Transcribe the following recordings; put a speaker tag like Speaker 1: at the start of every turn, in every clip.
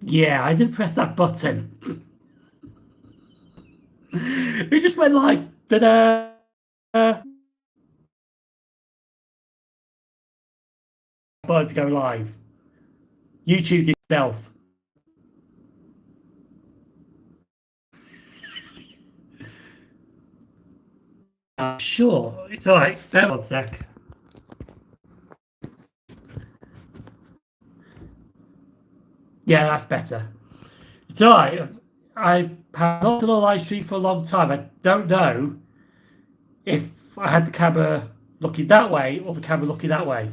Speaker 1: Yeah, I didn't press that button. It just went like, da-da. Button to go live. YouTube itself. Sure, it's alright. Spare 1 sec. Yeah, that's better. It's alright. I have not done a live stream for a long time. I don't know if I had the camera looking that way or the camera looking that way.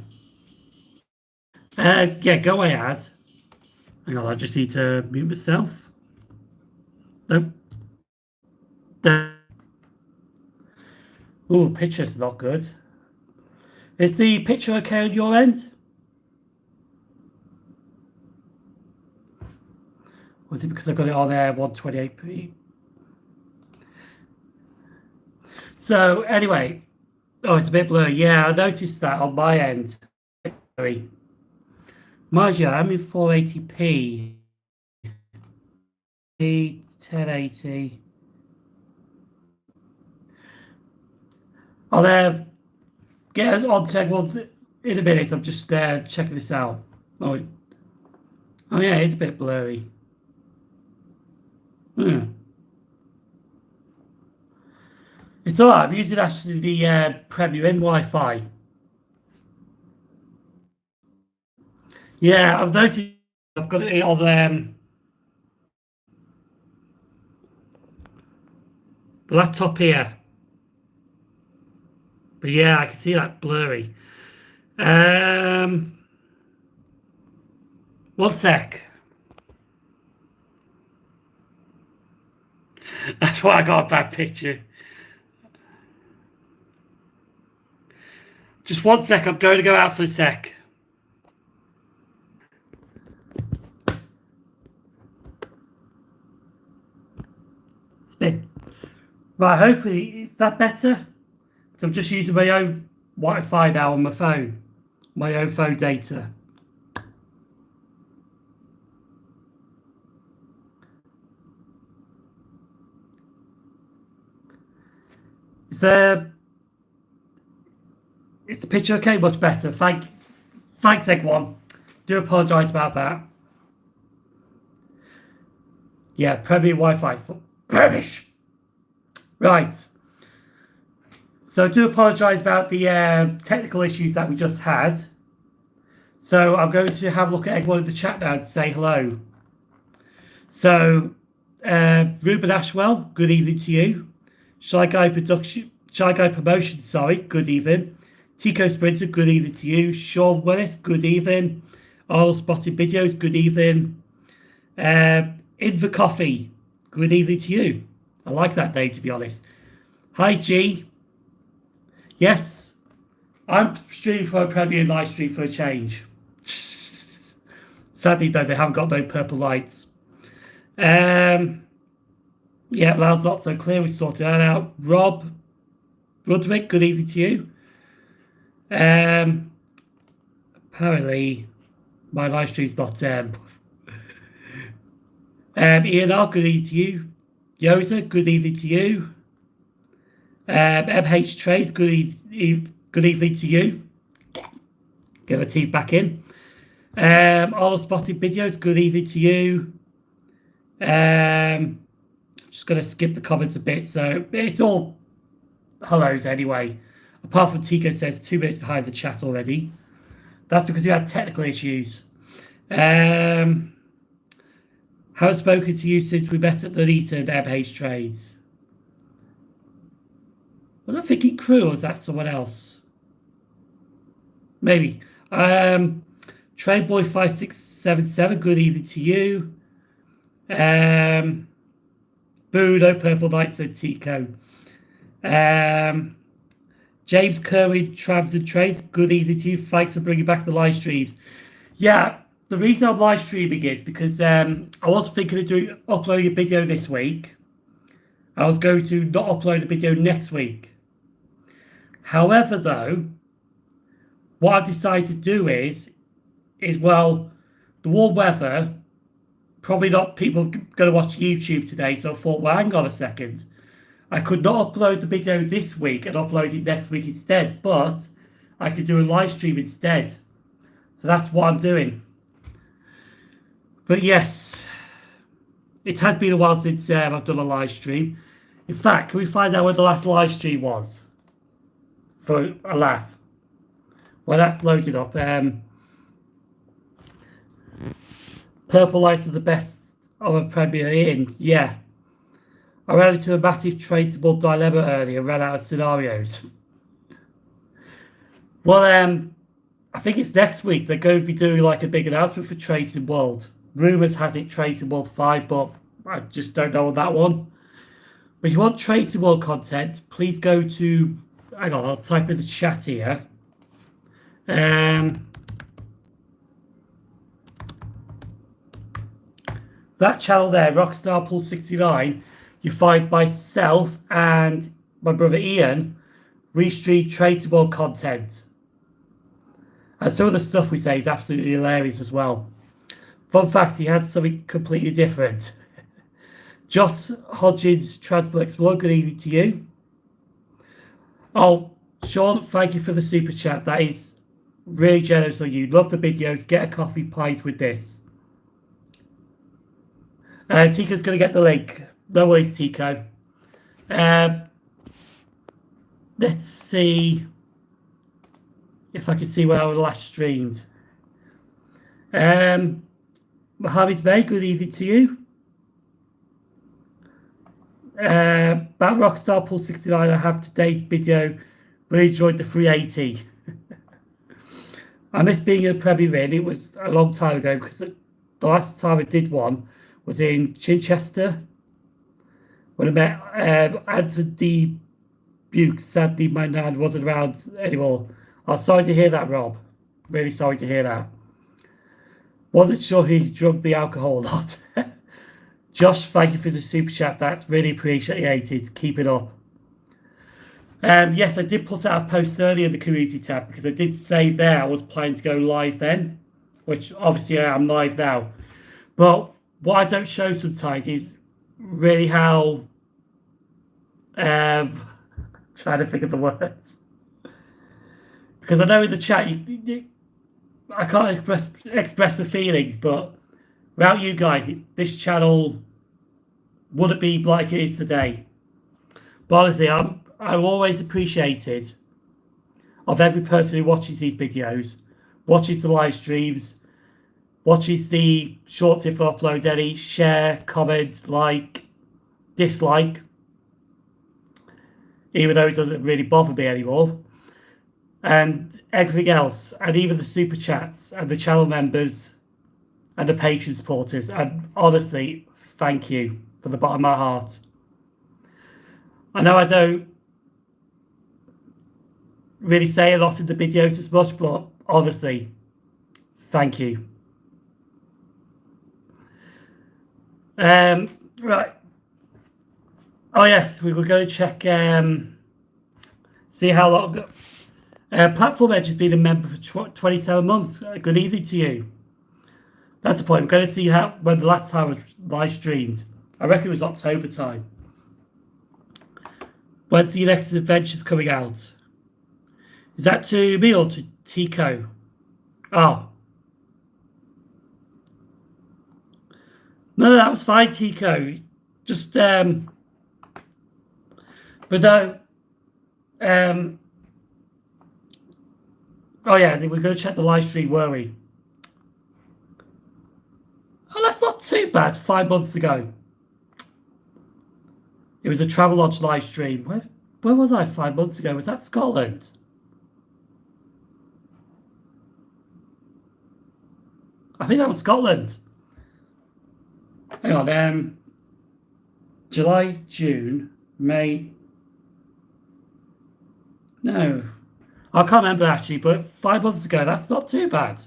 Speaker 1: Yeah, go away, ad. Hang on, I just need to mute myself. Nope. Oh, picture's not good. Is the picture okay on your end? Or is it because I've got it on 128p? So anyway, oh, it's a bit blurry. Yeah, I noticed that on my end. Mind you, I'm in 480p. 1080. I'll get on to one in a minute. I'm just checking this out. Oh yeah, it's a bit blurry. It's alright. I'm using actually the Premier in Wi-Fi. Yeah, I've noticed I've got it on the laptop here. But yeah, I can see that blurry. 1 sec. That's why I got a bad picture. Just 1 sec, I'm going to go out for a sec. Spin. Right, hopefully, is that better? So I'm just using my own Wi-Fi now on my phone. My own phone data. Is the picture okay? Much better. Thanks, Egg1. Do apologise about that. Yeah, Premier Wi-Fi. Rubbish. Right. So I do apologise about the technical issues that we just had. So I'm going to have a look at Egg1 in the chat now and say hello. So, Ruben Ashwell, good evening to you. Shy Guy Promotion, sorry, good evening. TicoSprinter, good evening to you. Sean Willis, good evening. All Spotted Videos, good evening. In the Coffee, good evening to you. I like that name, to be honest. Hi, G. Yes, I'm streaming for a Premier live stream for a change. Sadly, though, they haven't got no purple lights. Yeah, well, that's not so clear. We sorted that out. Rob Rudwick, good evening to you. Apparently, my live stream's not. Ian R, good evening to you. Yosa, good evening to you. MH Trace, good evening to you. Get my teeth back in. All Spotted Videos, good evening to you. Just going to skip the comments a bit, so it's all hellos anyway. Apart from Tico says 2 minutes behind the chat already. That's because we had technical issues. Haven't spoken to you since we met at the Leeton MH Trades. Was I thinking Crew or was that someone else? Maybe. Trainboy5677, good evening to you. Boo, no purple light, said Tico. James Kerwin, Trams and Trace, good evening to you. Thanks for bringing back the live streams. Yeah, the reason I'm live streaming is because I was thinking of uploading a video this week. I was going to not upload a video next week. However, though, what I've decided to do is well, the warm weather probably not people going to watch YouTube today, so I thought, well, hang on a second. I could not upload the video this week and upload it next week instead, but I could do a live stream instead. So that's what I'm doing. But yes, it has been a while since I've done a live stream. In fact, can we find out when the last live stream was? For a laugh. Well, that's loaded up. Purple lights are the best of a Premier Inn. Yeah. I ran into a massive traceable dilemma earlier and ran out of scenarios. Well, I think it's next week they're going to be doing like a big announcement for Tracing World. Rumours has it Tracing World 5, but I just don't know on that one. But if you want Tracing World content, please go to... Hang on, I'll type in the chat here. That channel there, Rockstar Pool 69, you find myself and my brother Ian restream Tracing World content. And some of the stuff we say is absolutely hilarious as well. Fun fact, he had something completely different. Josh Hodgins, Transport Explorer, good evening to you. Oh, Sean, thank you for the super chat. That is really generous of you. Love the videos. Get a coffee pint with this. Tico's going to get the link. No worries, Tico. Let's see if I can see where I was last streamed. Mohammed Bey, good evening to you. About Rockstar Pool 69, I have today's video. Really enjoyed the 380. I miss being in a Premier Inn. It was a long time ago because the last time I did one was in Chichester when I met Anthony Buke. Sadly, my nan wasn't around anymore. I'm sorry to hear that, Rob. Really sorry to hear that. Wasn't sure he drugged the alcohol a lot. Josh, thank you for the super chat. That's really appreciated. Keep it up. Yes, I did put out a post earlier in the community tab because I did say there I was planning to go live then, which obviously I am live now. But what I don't show sometimes is really how trying to think of the words, because I know in the chat I can't express my feelings, but without you guys, this channel wouldn't be like it is today. But honestly, I'm always appreciated of every person who watches these videos, watches the live streams, watches the shorts if I upload any, share, comment, like, dislike, even though it doesn't really bother me anymore, and everything else, and even the super chats and the channel members and the Patreon supporters. And honestly, thank you from the bottom of my heart. I know I don't really say a lot in the videos as much, but honestly, thank you. Right. Oh yes, we were going to check, see how long. PlatformEdge has been a member for 27 months. Good evening to you. That's the point. We're going to see how when the last time was live streamed. I reckon it was October time. When's the next adventures coming out? Is that to me or to Tico? Oh. No, that was fine, Tico. Just, but no. Oh yeah, I think we're going to check the live stream, were we? Oh, that's not too bad. 5 months ago. It was a Travelodge live stream. Where was I 5 months ago? Was that Scotland? I think that was Scotland. Hang on, July, June, May. No, I can't remember actually, but 5 months ago, that's not too bad.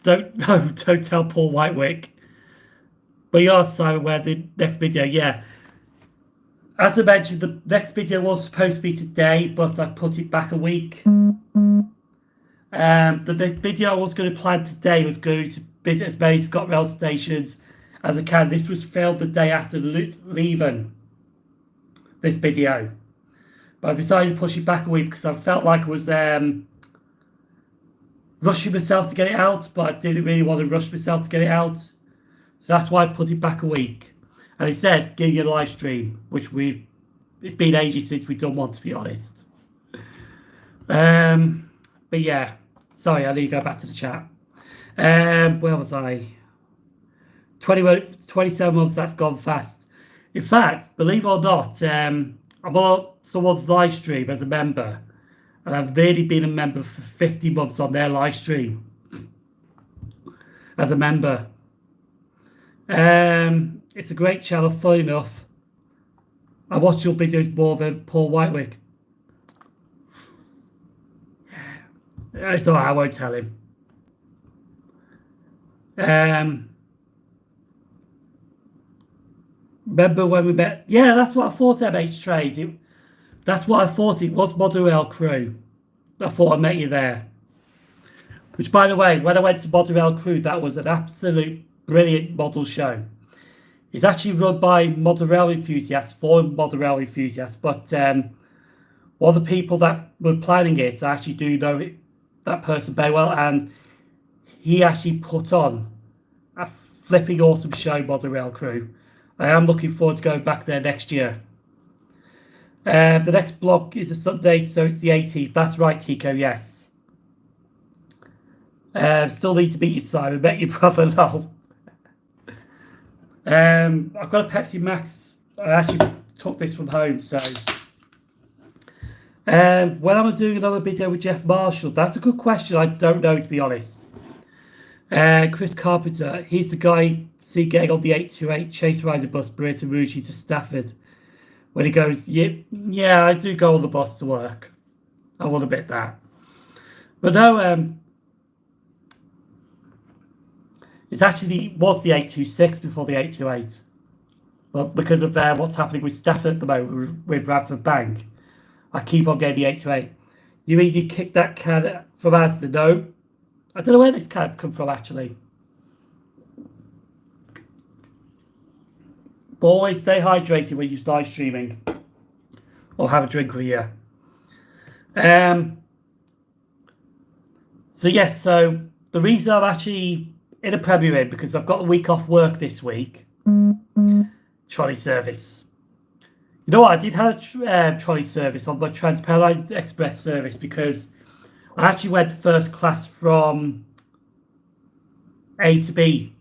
Speaker 1: Don't tell Paul Whitewick. But you are, Simon, where the next video, yeah. As I mentioned, the next video was supposed to be today, but I put it back a week. The video I was going to plan today was going to visit as many ScotRail stations as I can. This was filmed the day after leaving this video. But I decided to push it back a week because I felt like I was rushing myself to get it out, but I didn't really want to rush myself to get it out. So that's why I put it back a week. And instead, giving you a live stream, which it's been ages since we've done one, to be honest. But yeah, sorry, I need to go back to the chat. Where was I? 27 months, that's gone fast. In fact, believe it or not, I'm on someone's live stream as a member, and I've really been a member for 50 months on their live stream as a member. It's a great channel, funny enough. I watch your videos more than Paul Whitewick. It's alright, I won't tell him. Remember when we met? Yeah, that's what I thought, SimOnTrains. That's what I thought. It was Motherwell Crew. I thought I met you there. Which, by the way, when I went to Motherwell Crew, that was an absolute brilliant model show. It's actually run by Motherwell enthusiasts, for Motherwell enthusiasts, but one of the people that were planning it, I actually do know that person very well, and he actually put on a flipping awesome show, Motherwell Crew. I am looking forward to going back there next year. The next block is a Sunday, so it's the 18th. That's right, Tico, yes. Still need to meet you, Simon. Met your brother, lol. I've got a Pepsi Max. I actually took this from home, so... when am I doing another video with Jeff Marshall? That's a good question. I don't know, to be honest. Chris Carpenter, he's the guy see getting on the 828 Chase Rider bus, Brita Rucci to Stafford. When he goes, yeah, I do go on the bus to work. I will admit that. But no, it actually was the 826 before the 828. But because of what's happening with Stafford at the moment with Radford Bank, I keep on getting the 828. You mean you kicked that can from Asda? No. I don't know where this can's come from, actually. But always stay hydrated when you're live streaming. Or have a drink with you. So yes, so the reason I'm actually in a Premier Inn, because I've got a week off work this week. Trolley service. You know what, I did have a trolley service on my Transparency Express service because I actually went first class from A to B.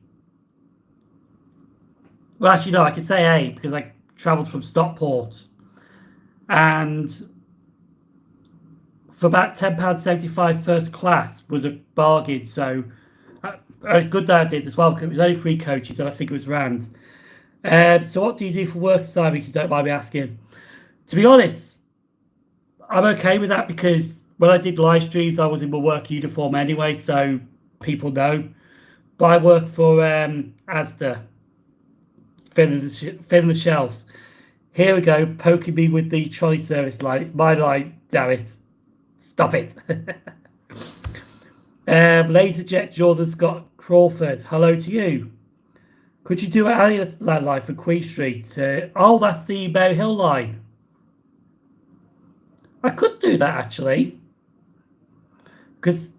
Speaker 1: Well, actually, no, I can say A because I travelled from Stockport. And for about £10.75 first class was a bargain. So it's good that I did as well because it was only 3 coaches and I think it was rand. So what do you do for work, Simon, if you don't mind me asking? To be honest, I'm okay with that because when I did live streams, I was in my work uniform anyway, so people know. But I work for Asda, filling the shelves. Here we go, poking me with the trolley service line. It's my line, damn it. Stop it. Laserjet Jordan Scott Crawford, hello to you. Could you do an Elliot line for Queen Street? Oh, that's the Mary Hill line. I could do that, actually. Because,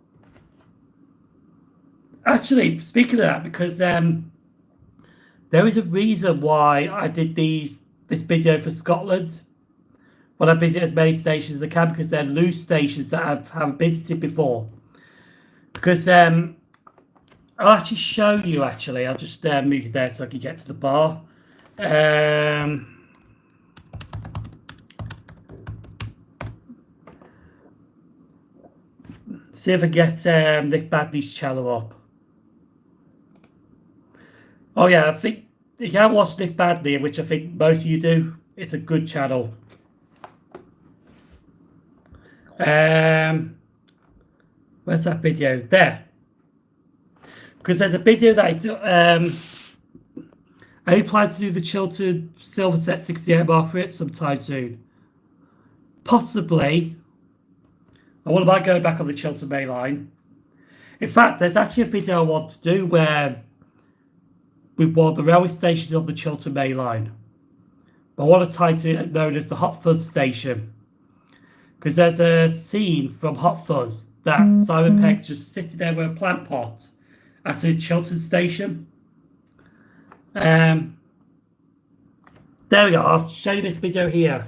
Speaker 1: actually, speaking of that, because there is a reason why I did this video for Scotland. When I visit as many stations as I can, because they're loose stations that I haven't visited before. Because I'll actually show you, actually. I'll just move you there so I can get to the bar. See if I get Nick Badley's channel up. Oh yeah, I think if you haven't watched Nick Badley, which I think most of you do, it's a good channel. Where's that video? There. Because there's a video that I do, I plan to do the Chiltern Silverset 68 mark for it sometime soon. Possibly. I wouldn't mind going back on the Chiltern Main Line. In fact, there's actually a video I want to do where with one of the railway stations on the Chiltern Main Line. But I want to title it known as the Hot Fuzz Station. Because there's a scene from Hot Fuzz that Simon Pegg just sitting there with a plant pot at a Chiltern station. There we go. I'll show you this video here.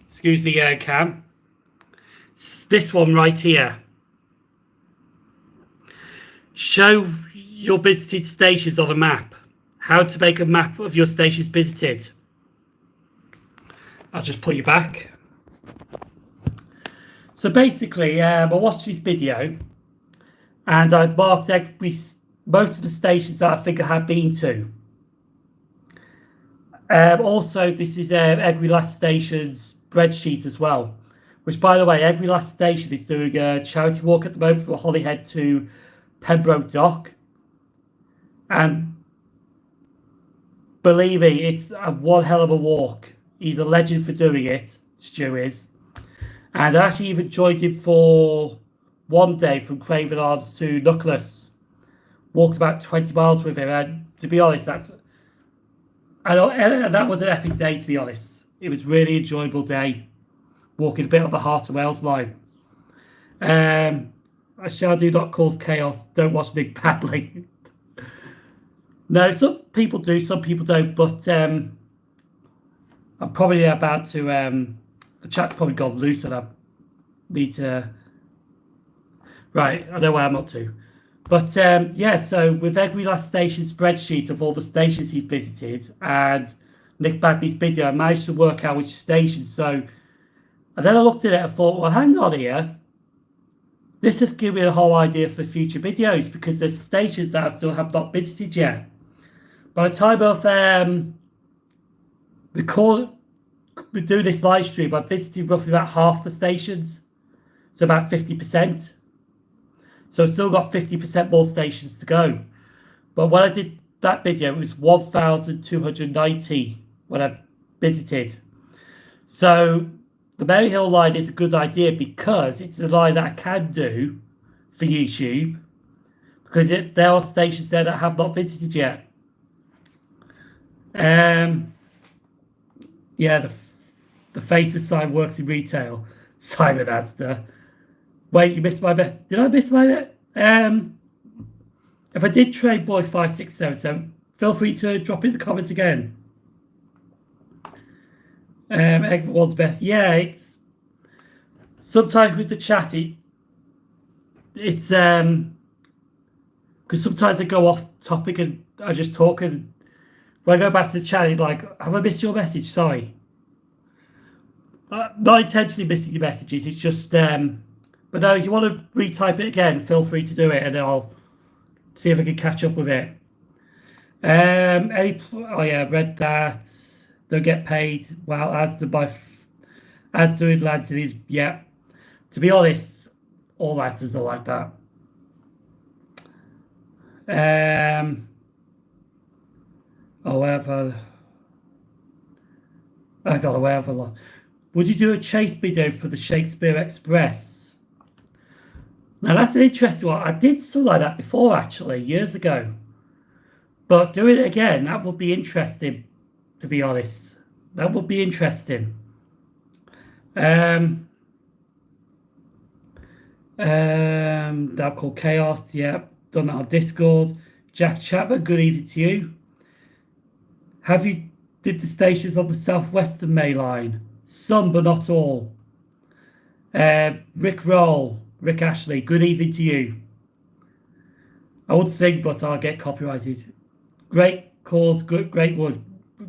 Speaker 1: Excuse the cam. It's this one right here. Show your visited stations on a map. How to make a map of your stations visited. I'll just put you back. So basically, I watched this video and I marked most of the stations that I think I have been to. Also, this is every last station's spreadsheet as well. Which, by the way, every last station is doing a charity walk at the moment from Holyhead to Pembroke Dock. And believe me, it's one hell of a walk. He's a legend for doing it, Stu is. And I actually even joined him for one day from Craven Arms to Nicholas. Walked about 20 miles with him, and to be honest, that was an epic day, to be honest. It was a really enjoyable day, walking a bit on the Heart of Wales line. I shall do not cause chaos, don't watch Nick badly. No, some people do, some people don't, but I'm probably about to... the chat's probably gone loose and I need to... Right, I know where I'm up to. But yeah, so with every last station spreadsheet of all the stations he's visited and Nick Bagley's video, I managed to work out which station. So, and then I looked at it and thought, well, hang on here. This has given me a whole idea for future videos because there's stations that I still have not visited yet. By the time of we do this live stream, I've visited roughly about half the stations. So about 50%. So I've still got 50% more stations to go. But when I did that video, it was 1,290 when I visited. So the Maryhill line is a good idea because it's a line that I can do for YouTube. Because there are stations there that I have not visited yet. Yeah, the faces sign works in retail. Simon Astor. Wait, you missed my best. Did I miss my bet? If I did trade boy 5677, feel free to drop in the comments again. Everyone's best. Yeah, it's sometimes with the chat it's because sometimes I go off topic and I just talk, and when I go back to the chat, it's like, have I missed your message? Sorry. Not intentionally missing your messages, it's just but no, if you want to retype it again, feel free to do it and I'll see if I can catch up with it. Oh yeah, read that. Don't get paid. Well, as do Lancing is, yeah. To be honest, all Lancers are like that. However, I got away with a lot. Would you do a chase video for the Shakespeare Express? Now that's an interesting one. I did something like that before, actually, years ago. But doing it again, that would be interesting, to be honest. That would be interesting. That called Chaos, yeah. Done that on Discord. Jack Chapman, good evening to you. Have you did the stations on the Southwestern Main Line? Some, but not all. Rick Roll. Rick Ashley, good evening to you. I would sing, but I'll get copyrighted. Great cause, great work.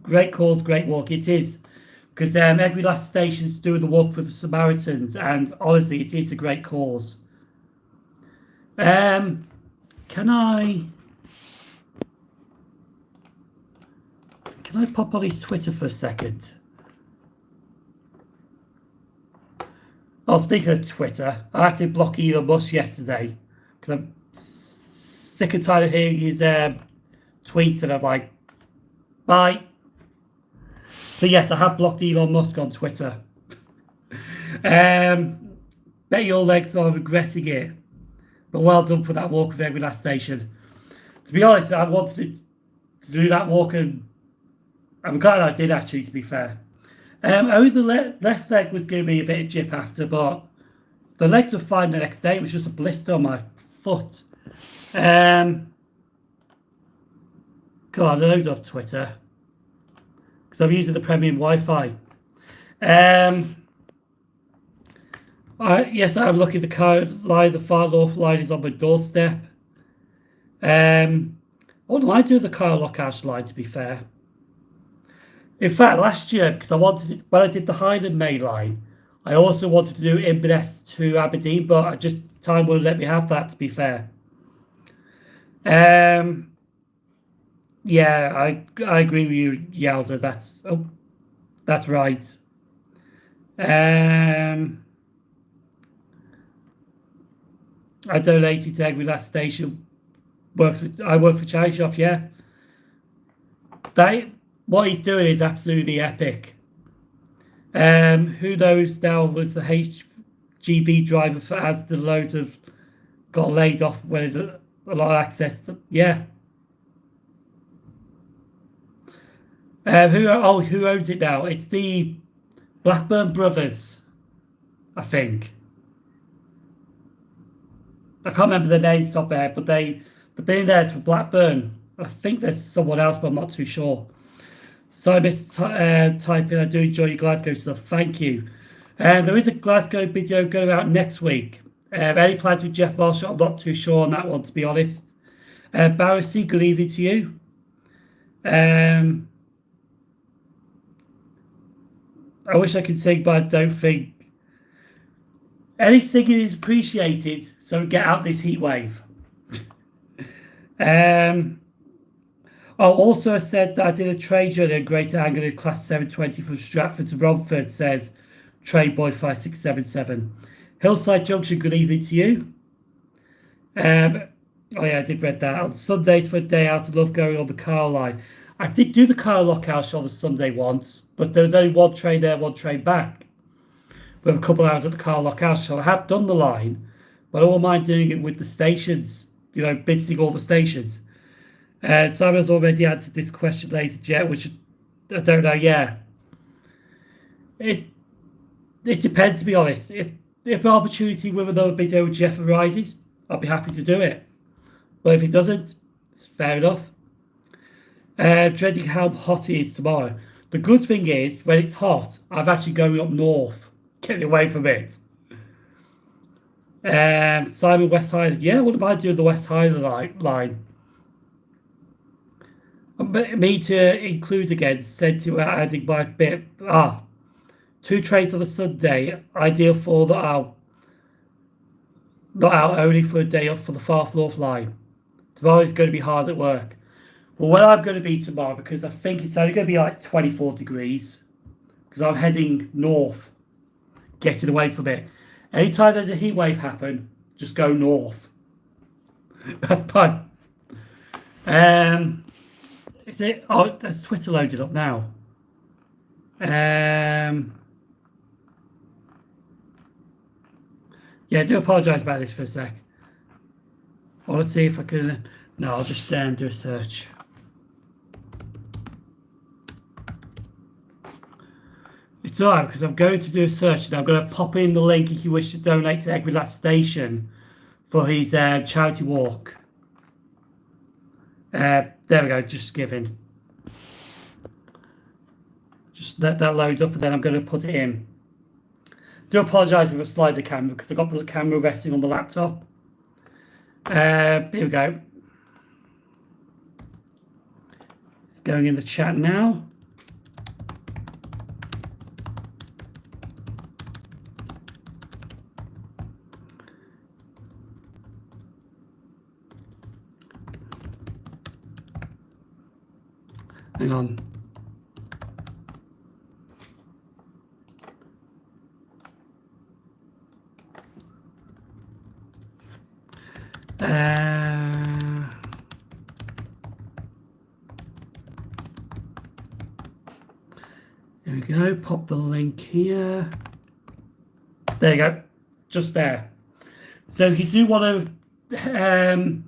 Speaker 1: Great cause, great work. It is. Because every last station's doing the work for the Samaritans, and honestly, it is a great cause. Can I pop on his Twitter for a second? Oh, speaking of Twitter, I had to block Elon Musk yesterday because I'm sick and tired of hearing his tweets, and I'm like, bye. So yes, I have blocked Elon Musk on Twitter. Bet your legs are regretting it. But well done for that walk with every last station. To be honest, I wanted to do that walk, and I'm glad I did actually, to be fair. Only the left leg was giving me a bit of jip after, but the legs were fine the next day. It was just a blister on my foot. Come on, load up Twitter, because I'm using the premium Wi-Fi. Yes, I'm looking at the car line. The far north line is on my doorstep. I wouldn't mind doing the car lockhouse line, to be fair. In fact, last year, because when I did the Highland Main line, I also wanted to do Inverness to Aberdeen, but time wouldn't let me have that, to be fair. Yeah, I agree with you, Yowza. That's right. I donated to every last station. I work for Charity Shop, yeah. What he's doing is absolutely epic. Who knows now was the HGV driver for Asda, loads of got laid off when a lot of access. Yeah. Who owns it now? It's the Blackburn brothers, I think. I can't remember the names top there, but the billionaires for Blackburn. I think there's someone else, but I'm not too sure. So I missed typing. I do enjoy your Glasgow stuff. Thank you. There is a Glasgow video going out next week. Any plans with Jeff Marshall? I'm not too sure on that one, to be honest. barrowc, good evening to you. I wish I could sing, but I don't think any singing is appreciated. So get out this heat wave. Also I said that I did a train journey on Greater Anglia Class 720 from Stratford to Romford, says Trainboy 5677. Hillside Junction, good evening to you. Oh yeah, I did read that. On Sundays for a day out, I love going on the car line. I did do the car lockhouse on a Sunday once, but there was only one train there, one train back. With a couple of hours at the car lockhouse, so I have done the line, but I don't mind doing it with the stations, visiting all the stations. Simon's already answered this question, ladies and gentlemen, which I don't know. Yeah, it depends, to be honest. If an opportunity with another video with Jeff arises, I'll be happy to do it. But if it doesn't, it's fair enough. Dreading how hot it is tomorrow. The good thing is, when it's hot, I'm actually going up north, getting away from it. Simon, West Highland. Yeah, what about doing the West Highland line? Me to include again, said to adding my bit. 2 trains on a Sunday, ideal for the out. Not out, only for a day off for the far north line. Tomorrow is going to be hard at work. Well, where I'm going to be tomorrow, because I think it's only going to be like 24 degrees, because I'm heading north, getting away from it. Anytime there's a heat wave happen, just go north. That's fun. Is it? Oh, there's Twitter loaded up now. Yeah, I do apologise about this for a sec. I want to see if I can. No, I'll just do a search. It's alright, because I'm going to do a search and I'm going to pop in the link if you wish to donate to every last station for his charity walk. There we go, just giving. Just let that load up and then I'm going to put it in. Do apologise if I slide the camera because I got the camera resting on the laptop. Here we go. It's going in the chat now. Hang on. There we go. Pop the link here. There you go. just there. So if you do want to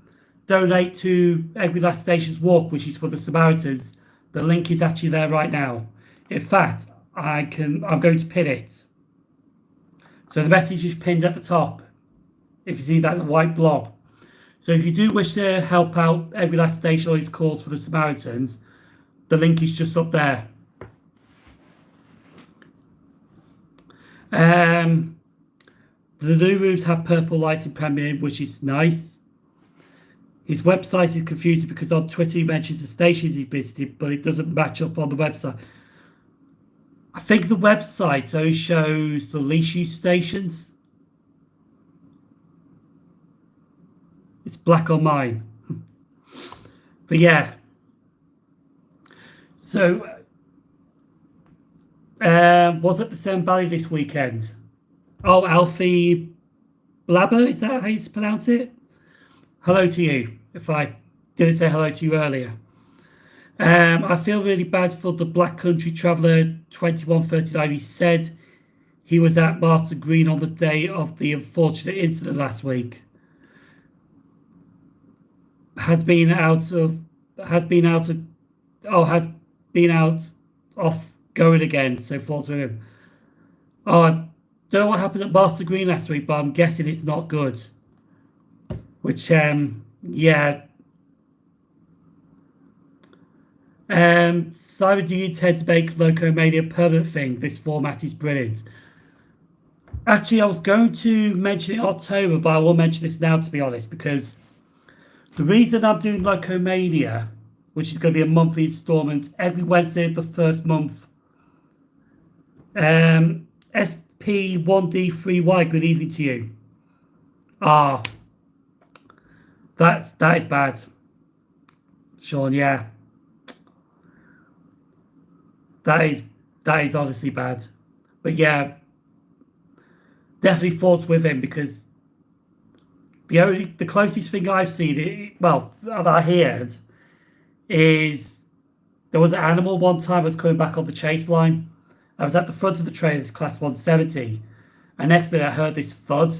Speaker 1: donate to Every Last Station's Walk, which is for the Samaritans, the link is actually there right now. In fact, I'm going to pin it. So the message is pinned at the top. If you see that white blob. So if you do wish to help out Every Last Station on its cause for the Samaritans, the link is just up there. The new rooms have purple lighting premium, which is nice. His website is confusing because on Twitter he mentions the stations he visited, but it doesn't match up on the website. I think the website only shows the least used stations. It's black on mine. But yeah. So, was at the Severn Valley this weekend. Oh, Alfie Blabber, is that how you pronounce it? Hello to you, if I didn't say hello to you earlier. I feel really bad for the Black Country Traveller 2139. He said he was at Master Green on the day of the unfortunate incident last week. Has been out off going again, so thoughts with him. Oh, I don't know what happened at Master Green last week, but I'm guessing it's not good. Which, yeah. Simon, do you intend to make Locomania a permanent thing? This format is brilliant. Actually, I was going to mention it in October, but I will mention this now, to be honest, because the reason I'm doing Locomania, which is going to be a monthly installment every Wednesday of the first month. SP1D3Y, good evening to you. That is bad. Sean, yeah. That is honestly bad. But yeah, definitely thoughts with him, because the closest thing I've seen, that I heard, is there was an animal one time I was coming back on the chase line. I was at the front of the train, it's class 170, and next minute I heard this thud.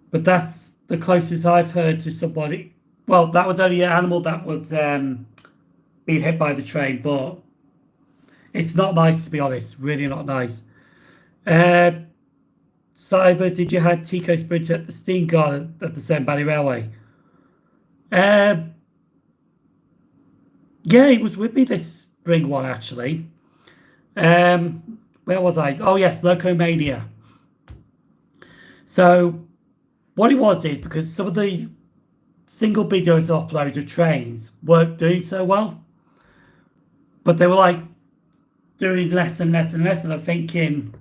Speaker 1: But that's the closest I've heard to somebody. Well, that was only an animal that was being hit by the train, but it's not nice, to be honest. Really not nice. Cyber, did you have TicoSprinter at the Steam Guard at the Severn Valley Railway? Yeah, he was with me this spring one, actually. Where was I? Oh, yes, Locomania. So what it was is because some of the single videos uploaded of trains weren't doing so well, but they were like doing less and less and less, and I'm thinking,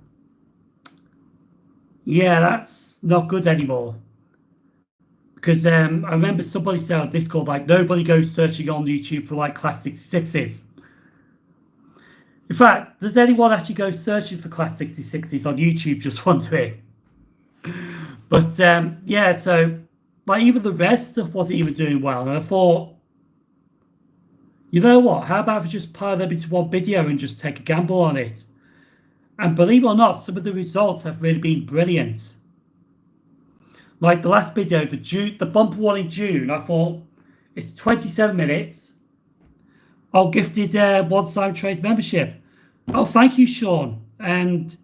Speaker 1: yeah, that's not good anymore. Because I remember somebody said on Discord, like, nobody goes searching on YouTube for like Class 66s. In fact, does anyone actually go searching for Class 66s on YouTube? Just wondering. But yeah, so like even the rest stuff wasn't even doing well, and I thought, you know what? How about if we just pile them into one video and just take a gamble on it? And believe it or not, some of the results have really been brilliant. Like the last video, the bumper one in June, I thought it's 27 minutes. I'll gifted SimOnTrains membership. Oh, thank you, Sean. And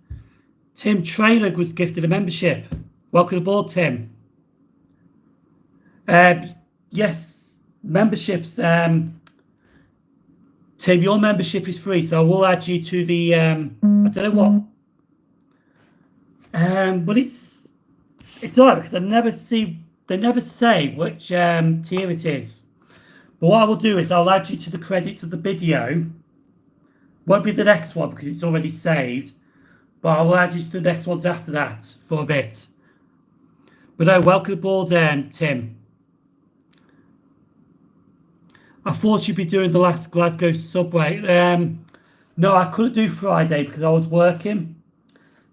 Speaker 1: Tim Trailer was gifted a membership. Welcome aboard, Tim. Yes, memberships. Tim, your membership is free, so I will add you to the. I don't know what. But it's alright because they never say which tier it is. But what I will do is I'll add you to the credits of the video. Won't be the next one because it's already saved, but I will add you to the next ones after that for a bit. But no, welcome aboard, Tim. I thought you'd be doing the last Glasgow subway. No, I couldn't do Friday because I was working,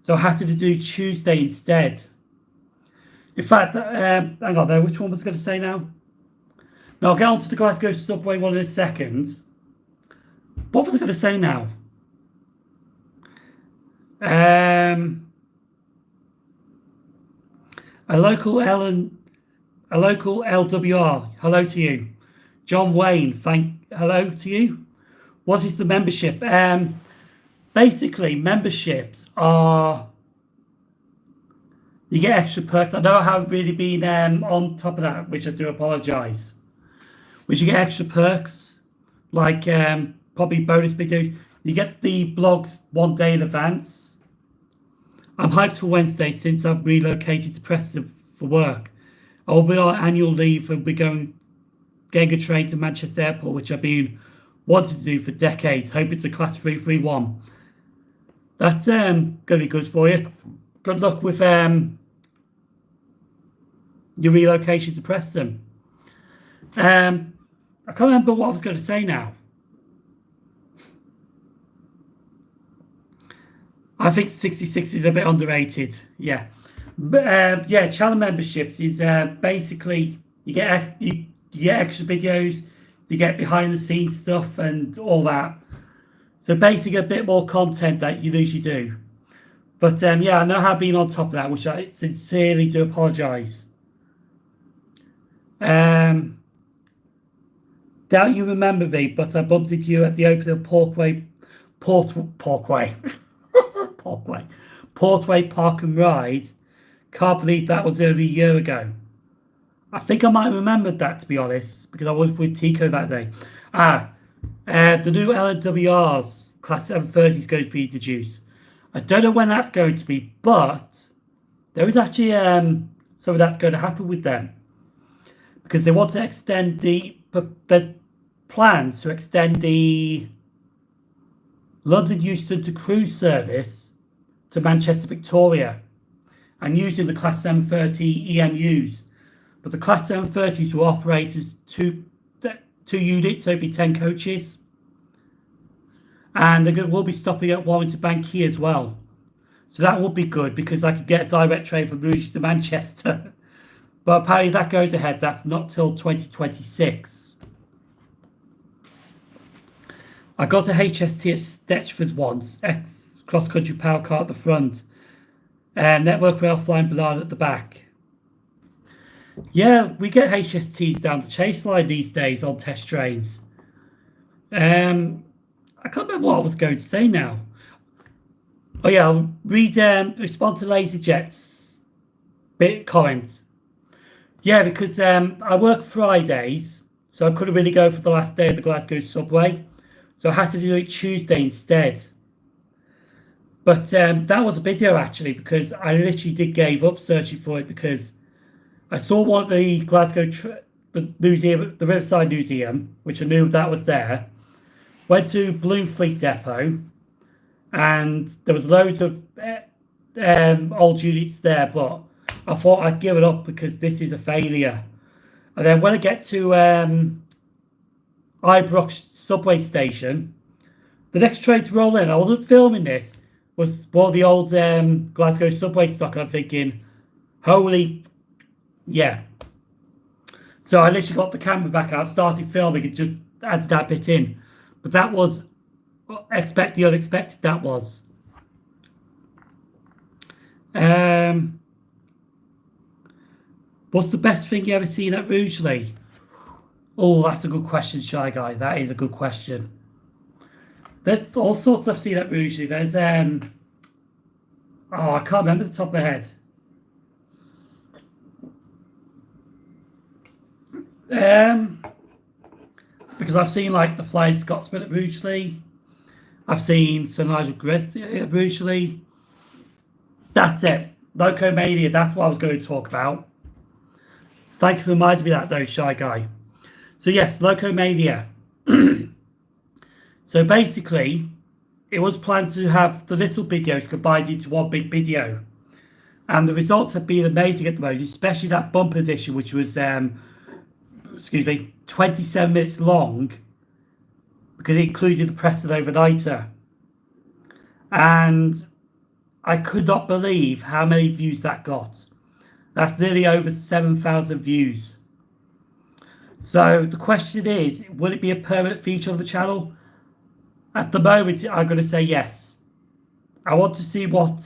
Speaker 1: so I had to do Tuesday instead. In fact, hang on there, which one was I going to say now? No, I'll get on to the Glasgow subway one in a second. What was I going to say now? A local LWR. Hello to you. John Wayne. Hello to you. What is the membership? Basically, memberships are, you get extra perks. I know I haven't really been on top of that, which I do apologise. Which you get extra perks, like probably bonus videos. You get the blogs 1 day in advance. I'm hyped for Wednesday since I've relocated to Preston for work. I will be on annual leave and be getting a train to Manchester Airport, which I've been wanting to do for decades. Hope it's a class 331. That's going to be good for you. Good luck with your relocation to Preston. I can't remember what I was going to say now. I think 66 is a bit underrated. Yeah. But yeah, channel memberships is basically you get extra videos, you get behind the scenes stuff and all that. So basically a bit more content that you usually do. But yeah, I know I've been on top of that, which I sincerely do apologise. Doubt you remember me, but I bumped into you at the opening of Portway Park and Ride. Can't believe that was over a year ago. I think I might have remembered that, to be honest, because I was with Tico that day. The new LWRs Class 730 is going to be introduced. I don't know when that's going to be, but there is actually something that's going to happen with them, because they want to extend there's plans to extend the London Euston to Cruise service to Manchester Victoria and using the Class 730 EMUs. But the Class 730s will operate as two units, so it'll be 10 coaches. And will be stopping at Warrington Bank Quay as well. So that will be good because I could get a direct train from Reece to Manchester. But apparently that goes ahead. That's not till 2026. I got a HST at Stetchford once, cross-country power car at the front, Network Rail flying Ballard at the back. Yeah, we get HSTs down the chase line these days on test trains. I can't remember what I was going to say now. Oh yeah, I'll respond to LaserJet's comment. Yeah, because I work Fridays, so I couldn't really go for the last day of the Glasgow subway. So I had to do it Tuesday instead. But that was a video actually, because I literally did give up searching for it because I saw one of the Glasgow, the museum, the Riverside Museum, which I knew that was there. Went to Bloomfleet Depot, and there was loads of old units there, but I thought I'd give it up because this is a failure. And then when I get to Ibrox subway station, the next train to roll in, I wasn't filming this, was one of the old Glasgow subway stock, and I'm thinking, holy, yeah. So I literally got the camera back out, started filming, and just added that bit in. But that was expect the unexpected, that was. What's the best thing you ever seen at Rugeley? Oh, that's a good question, Shy Guy. That is a good question. There's all sorts I've seen at Rugeley. There's I can't remember the top of my head. Because I've seen like the Flying Scotsman at Rugeley. I've seen Sir Nigel Grizzly at Rugeley. That's it. Locomania, that's what I was going to talk about. Thank you for reminding me of that though, Shy Guy. So yes, Locomania. So basically, it was planned to have the little videos combined into one big video. And the results have been amazing at the moment, especially that bumper edition, which was 27 minutes long, because it included the Preston Overnighter. And I could not believe how many views that got. That's nearly over 7,000 views. So the question is, will it be a permanent feature on the channel? At the moment, I'm going to say yes. I want to see what,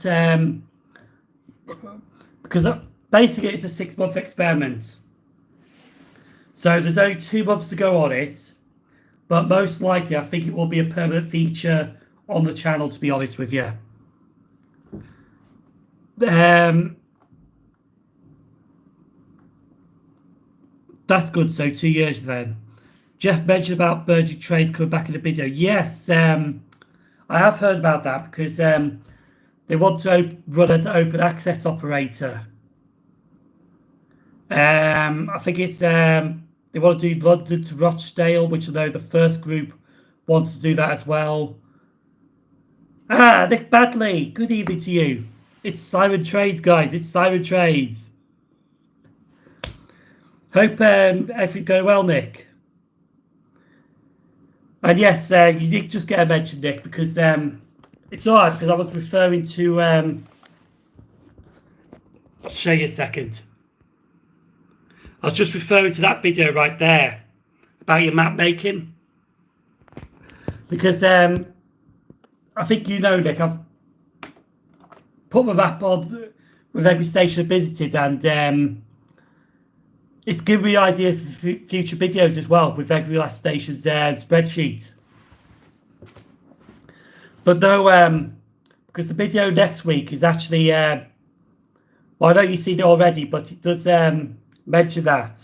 Speaker 1: because basically it's a 6-month experiment. So there's only 2 months to go on it, but most likely I think it will be a permanent feature on the channel, to be honest with you. That's good. So 2 years then. Jeff mentioned about Virgin Trains coming back in the video. Yes, I have heard about that because they want to run as an open access operator. I think it's they want to do London to Rochdale, which I know the first group wants to do that as well. Nick Badley, good evening to you. It's SimOnTrains, guys. It's SimOnTrains. Hope everything's going well, Nick. And yes, you did just get a mention, Nick, because it's alright, because I was referring to I'll show you a second. I was just referring to that video right there about your map making. Because I think you know, Nick, I've put my map on with every station I visited, and it's given me ideas for future videos as well with every last station's spreadsheet. But no, because the video next week is actually, well, I know you've seen it already, but it does mention that,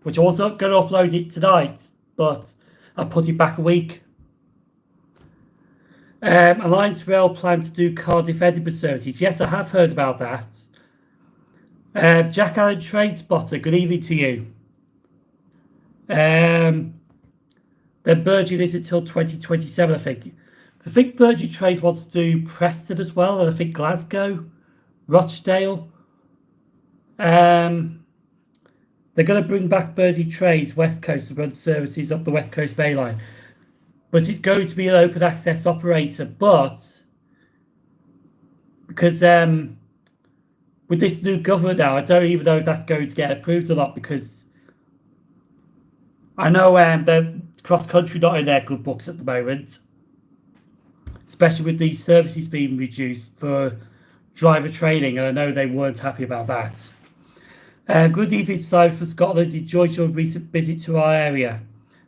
Speaker 1: which I wasn't going to upload it tonight, but I put it back a week. Alliance Rail plan to do Cardiff Edinburgh services. Yes, I have heard about that. Jack Allen Trainspotter, good evening to you. Then Virgin is until 2027, I think. I think Virgin Trains wants to do Preston as well, and I think Glasgow, Rochdale. They're going to bring back Virgin Trains West Coast to run services up the West Coast Mainline. But it's going to be an open access operator. But because with this new government now, I don't even know if that's going to get approved or not, because I know the cross-country not in their good books at the moment, especially with these services being reduced for driver training, and I know they weren't happy about that. Good evening, Simon from Scotland. Enjoyed your recent visit to our area.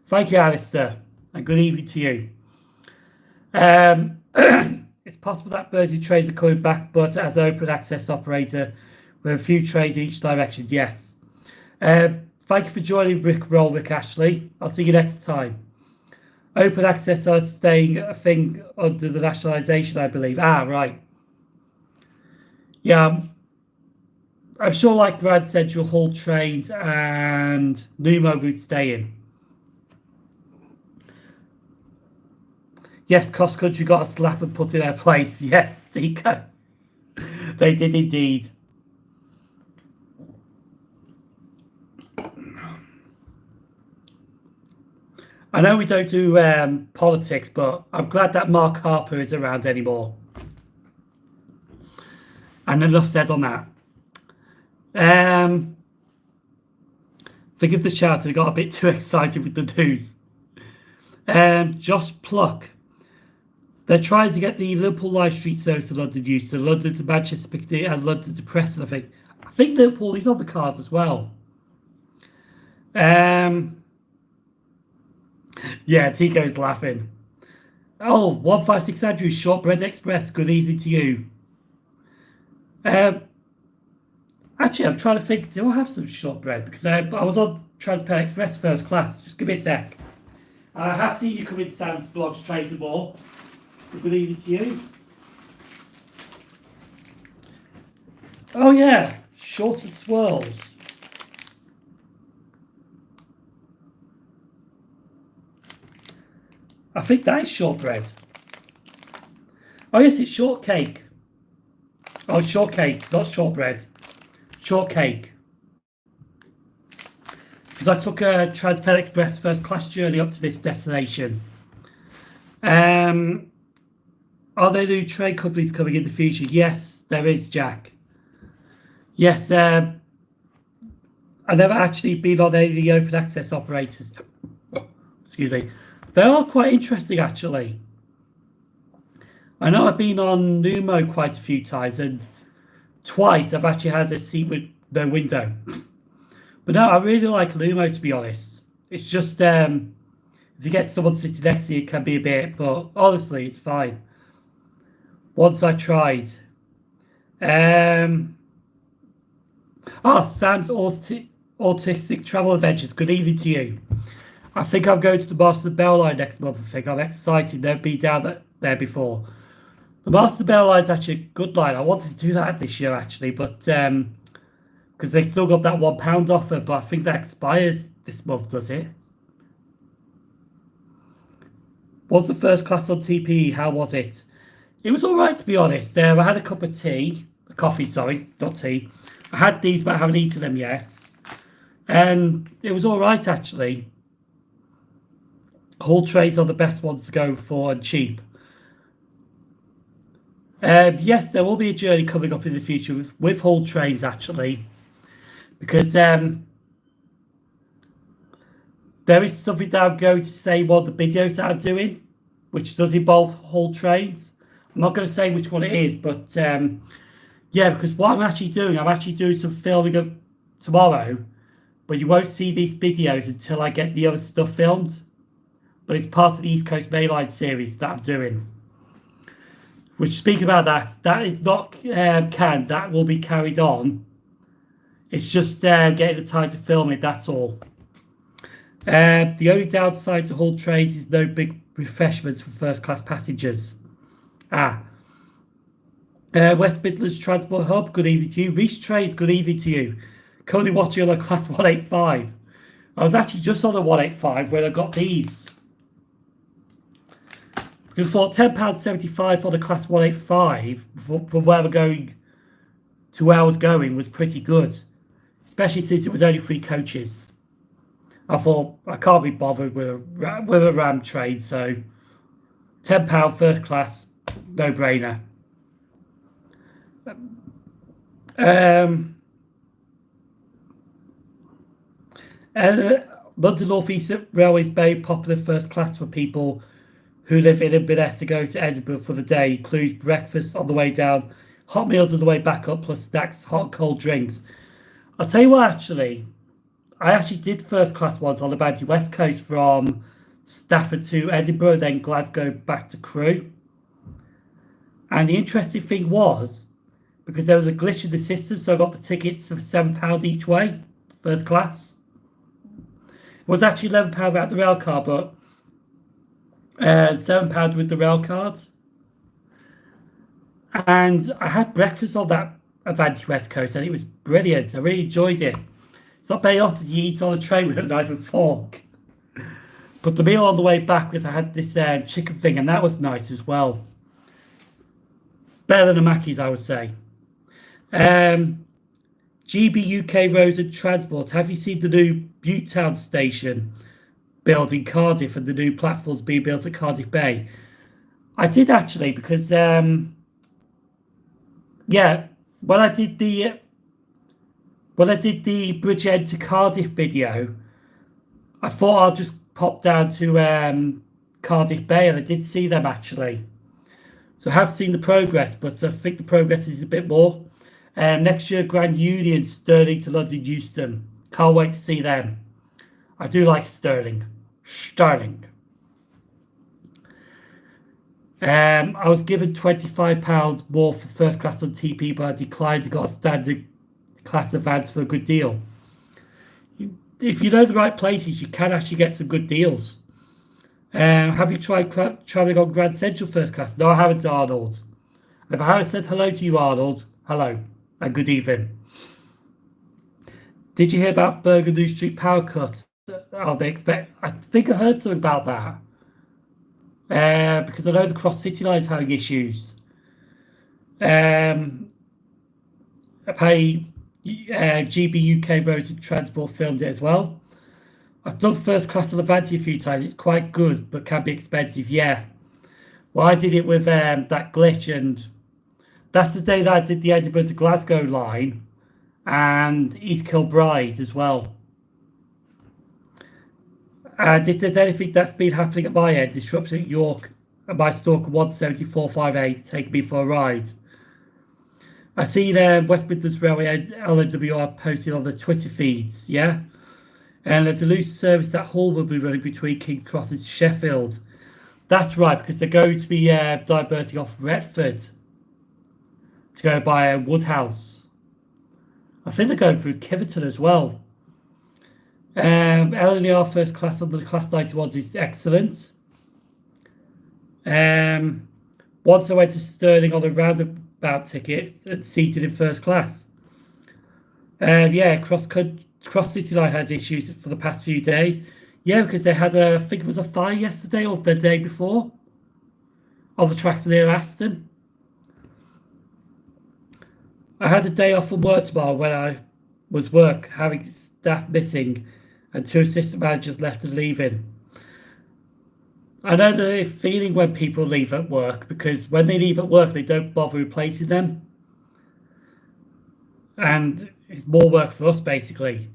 Speaker 1: Thank you, Alistair, and good evening to you. It's possible that Virgin Trains are coming back, but as an open access operator with a few trains in each direction, yes. Thank you for joining Rick Ashley. I'll see you next time. Open access are staying a thing under the nationalisation, I believe. Right. Yeah, I'm sure like Grand Central, Hull Trains and Numo would stay in. Yes, Cross Country got a slap and put in their place. Yes, Tico. They did indeed. I know we don't do politics, but I'm glad that Mark Harper is around anymore. And enough said on that. Forgive the shout, I got a bit too excited with the news. Josh Pluck. They're trying to get the Liverpool Live Street service to London used, to London to Manchester Piccadilly and London to Preston, I think. I think Liverpool is on the cards as well. Yeah, Tico's laughing. Oh, 156 Andrew, Shortbread Express, good evening to you. Actually, I'm trying to think, do I have some shortbread? Because I was on Transport Express first class. Just give me a sec. I have seen you come in Sam's blogs, Trains and more. So good evening to you. Oh yeah, Shorty Swirls. I think that is shortbread. Oh yes, it's shortcake. Oh, shortcake, not shortbread. Shortcake. Because I took a Transport Express first class journey up to this destination. Are there new train companies coming in the future? Yes, there is, Jack. Yes, I've never actually been on any of the open access operators. Excuse me. They are quite interesting, actually. I know I've been on Numo quite a few times, and twice I've actually had a seat with no window. But no, I really like Lumo, to be honest. It's just if you get someone sitting next to you, it can be a bit, but honestly, it's fine. Once I tried. Sam's Autistic Travel Adventures. Good evening to you. I think I'm going to the Master of the Bell Line next month. I think I'm excited. Never been down there before. The Master of the Bell Line is actually a good line. I wanted to do that this year, actually, but because they still got that £1 offer, but I think that expires this month, does it? Was the first class on TPE? How was it? It was all right, to be honest. I had a cup of tea, coffee, sorry, not tea. I had these, but I haven't eaten them yet. And it was all right, actually. Hull trays are the best ones to go for and cheap. Yes, there will be a journey coming up in the future with Hull trains, actually. Because there is something that I'm going to say one of the videos that I'm doing, which does involve Hull trains. I'm not going to say which one it is, but yeah, because what I'm actually doing some filming of tomorrow, but you won't see these videos until I get the other stuff filmed. But it's part of the East Coast Mainline series that I'm doing. Which, speaking about that is not canned. That will be carried on. It's just getting the time to film it, that's all. The only downside to Hull trains is no big refreshments for first class passengers. West Midlands Transport Hub, good evening to you. Reece Trains, good evening to you. Currently watching on a class 185. I was actually just on a 185 when I got these. I thought £10.75 for the class 185 from where we're going to where I was going was pretty good. Especially since it was only 3 coaches. I thought, I can't be bothered with a ram train, so £10 first class, no brainer. London North East Railway's very popular first class for people who live in Inverness to go to Edinburgh for the day. Includes breakfast on the way down, hot meals on the way back up, plus snacks, hot and cold drinks. I'll tell you what, actually, I actually did first class once on the Banty West Coast from Stafford to Edinburgh, then Glasgow back to Crewe. And the interesting thing was, because there was a glitch in the system, so I got the tickets for £7 each way, first class. It was actually £11 without the rail card, but £7 with the rail card. And I had breakfast on that Avanti West Coast, and it was brilliant. I really enjoyed it. It's not very often you eat on a train with a knife and fork. But the meal on the way back was I had this chicken thing, and that was nice as well. Better than the Mackey's, I would say. GB UK Roads and Transport. Have you seen the new Butetown station built in Cardiff and the new platforms being built at Cardiff Bay? I did actually, because when I did the Bridgeend to Cardiff video, I thought I'll just pop down to Cardiff Bay, and I did see them actually. So I have seen the progress, but I think the progress is a bit more. Next year, Grand Union, Stirling to London Euston. Can't wait to see them. I do like Stirling. I was given £25 more for first class on TP, but I declined and got a standard class advance for a good deal. If you know the right places, you can actually get some good deals. Have you tried travelling on Grand Central first class? No, I haven't, Arnold. And if I haven't said hello to you, Arnold, hello and good evening. Did you hear about Bergenoo Street power cut? I think I heard something about that. Because I know the Cross City Line is having issues. Apparently, GB UK Roads and Transport filmed it as well. I've done first class on Avanti a few times. It's quite good, but can be expensive. Yeah. Well, I did it with that glitch, and that's the day that I did the Edinburgh to Glasgow line and East Kilbride as well. And if there's anything that's been happening at my end, disruption at York and my Stalker 17458 taking me for a ride. I see West Midlands Railway LNWR posted on the Twitter feeds, yeah? And there's a loose service that Hull will be running between King Cross and Sheffield. That's right, because they're going to be diverting off Retford to go by Woodhouse. I think they're going through Kiverton as well. LNER first class under the Class 91s is excellent. Once I went to Stirling on a roundabout ticket and seated in first class. Yeah, Cross City Line has issues for the past few days. Yeah, because they had I think it was a fire yesterday or the day before on the tracks near Aston. I had a day off from work tomorrow when I was having staff missing and 2 assistant managers left and leaving. I know the feeling when people leave at work, because when they leave at work, they don't bother replacing them. And it's more work for us, basically.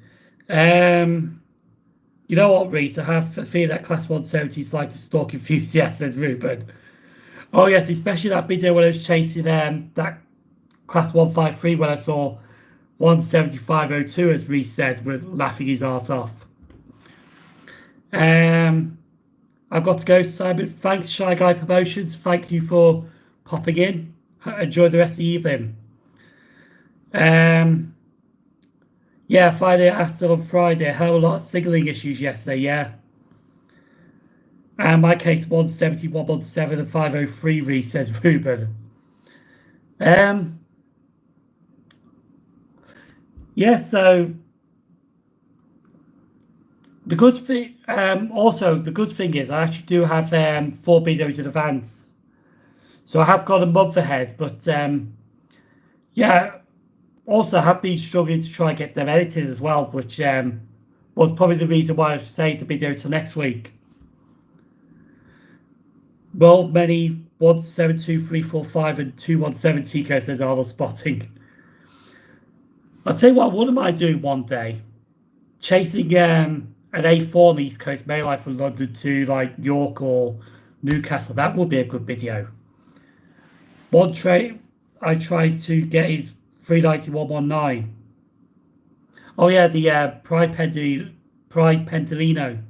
Speaker 1: You know what, Reece? I have a feeling that Class 170 is like to stalk Enthusiast, says Ruben. Oh, yes, especially that video when I was chasing that Class 153 when I saw 17502, as Reece said, with laughing his arse off. I've got to go, Simon. Thanks, Shy Guy Promotions. Thank you for popping in. Enjoy the rest of the evening. Yeah, Friday at Aston on Friday. A hell of a lot of signalling issues yesterday, yeah. And my case 170, 117 and 503, Reece, says Ruben. Yeah, so the good thing, also the good thing is I actually do have 4 videos in advance, so I have got a month ahead. But yeah, also I have been struggling to try and get them edited as well, which was probably the reason why I saved the video till next week. Well, many 172345 and 217 Tico, says Arnold Spotting. I'll tell you what I wouldn't mind doing one day, chasing an A4 on the East Coast Mainline from London to like York or Newcastle. That would be a good video. One train I tried to get is 39119. Oh yeah, the Pride Pentalino.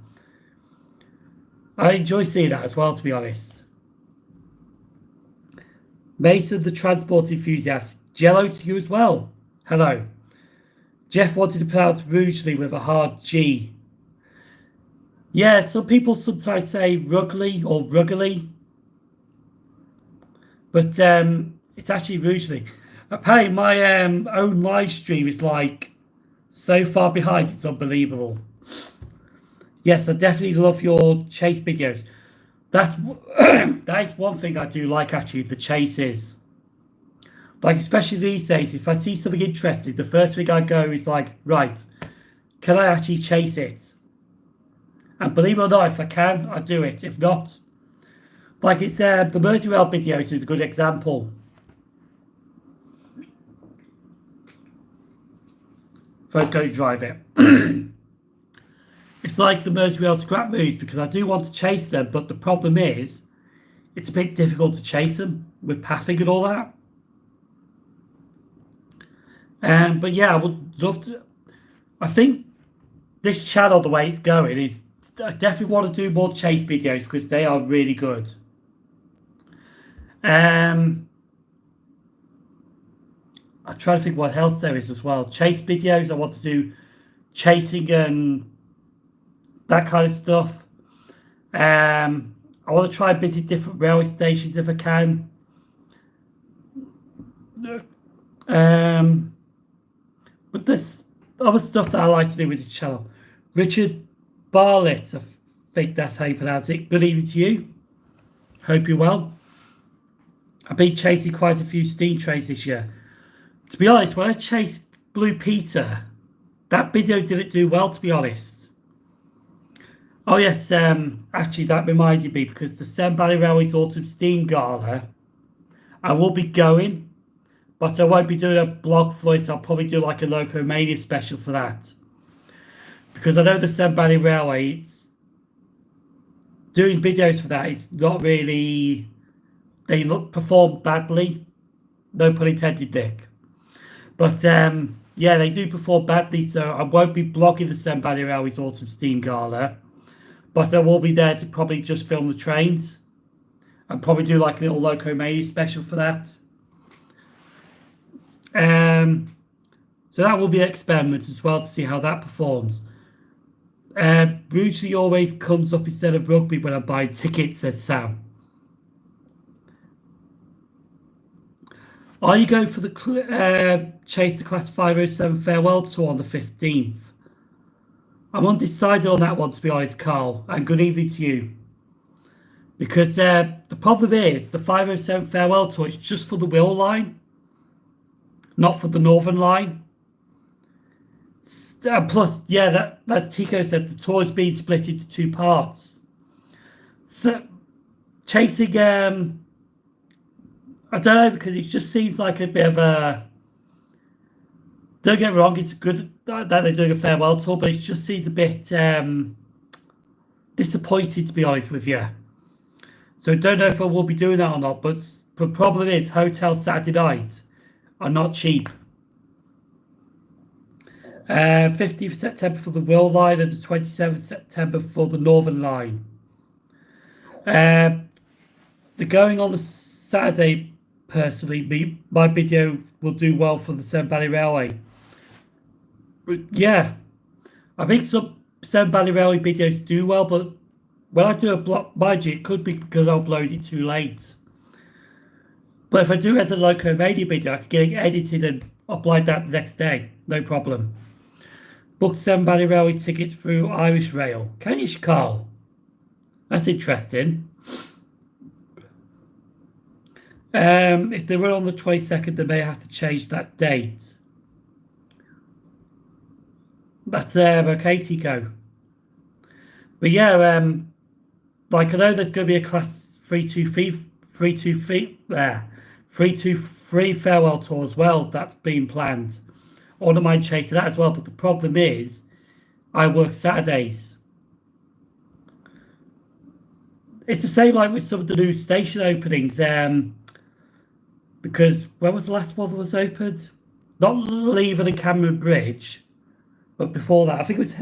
Speaker 1: I enjoy seeing that as well, to be honest. Mason the Transport Enthusiast. Jello to you as well. Hello. Jeff wanted to pronounce Rugeley with a hard G. Yeah, some people sometimes say Rugley or Ruggly. But it's actually Rugeley. Apparently my own live stream is like so far behind, it's unbelievable. Yes, I definitely love your chase videos. That is one thing I do like, actually, the chases. Like, especially these days, if I see something interesting, the first thing I go is like, right, can I actually chase it? And believe it or not, if I can, I do it. If not, like it's the Merseyrail videos is a good example. First go to drive it. It's like the Merseyrail scrap moves, because I do want to chase them, but the problem is it's a bit difficult to chase them with pathing and all that. But yeah, I would love to. I think this channel, the way it's going, is I definitely want to do more chase videos because they are really good. I'm trying to think what else there is as well. Chase videos, I want to do chasing and that kind of stuff. I want to try and visit different railway stations if I can. But there's other stuff that I like to do with the channel. Richard Barlett, I think that's how you pronounce it. Good evening to you. Hope you're well. I've been chasing quite a few steam trains this year. To be honest, when I chased Blue Peter, that video didn't do well, to be honest. Oh yes, actually that reminded me, because the Severn Valley Railway's Autumn Steam Gala, I will be going, but I won't be doing a blog for it. I'll probably do like a Locomania special for that. Because I know the Severn Valley Railway, doing videos for that, it's not really, they perform badly. No pun intended, Nick. But yeah, they do perform badly, so I won't be blogging the Severn Valley Railway's Autumn Steam Gala, but I will be there to probably just film the trains and probably do like a little Locomania special for that. So that will be an experiment as well to see how that performs. Usually always comes up instead of rugby when I buy tickets, says Sam. Are you going for the Chase the Class 507 farewell tour on the 15th? I'm undecided on that one, to be honest, Carl, and good evening to you. Because the problem is, the 507 farewell tour is just for the Will line, not for the Northern line. Plus, yeah, that's Tico said, the tour is being split into 2 parts. So, chasing, I don't know, because it just seems like a bit of a... Don't get me wrong, it's good that they're doing a farewell tour, but it just seems a bit disappointed, to be honest with you. So I don't know if I will be doing that or not, but the problem is hotels Saturday night are not cheap. 15th September for the Will line and the 27th September for the Northern line. The going on the Saturday, personally, my video will do well for the Severn Valley Railway. But yeah, I think some Severn Valley Railway videos do well, but when I do a block, mind you, it could be because I upload it too late. But if I do it as a Locomania video, I can get it edited and upload that the next day, no problem. Book Severn Valley Railway tickets through Irish Rail. Can you, Carl? That's interesting. If they were on the 22nd, they may have to change that date. That's okay, Tico. But yeah, like I know there's going to be a class 323 farewell tour as well. That's being planned. I wouldn't mind chasing that as well, but the problem is I work Saturdays. It's the same like with some of the new station openings. Because when was the last one that was opened? Not leaving the Cameron Bridge, but before that, I think it was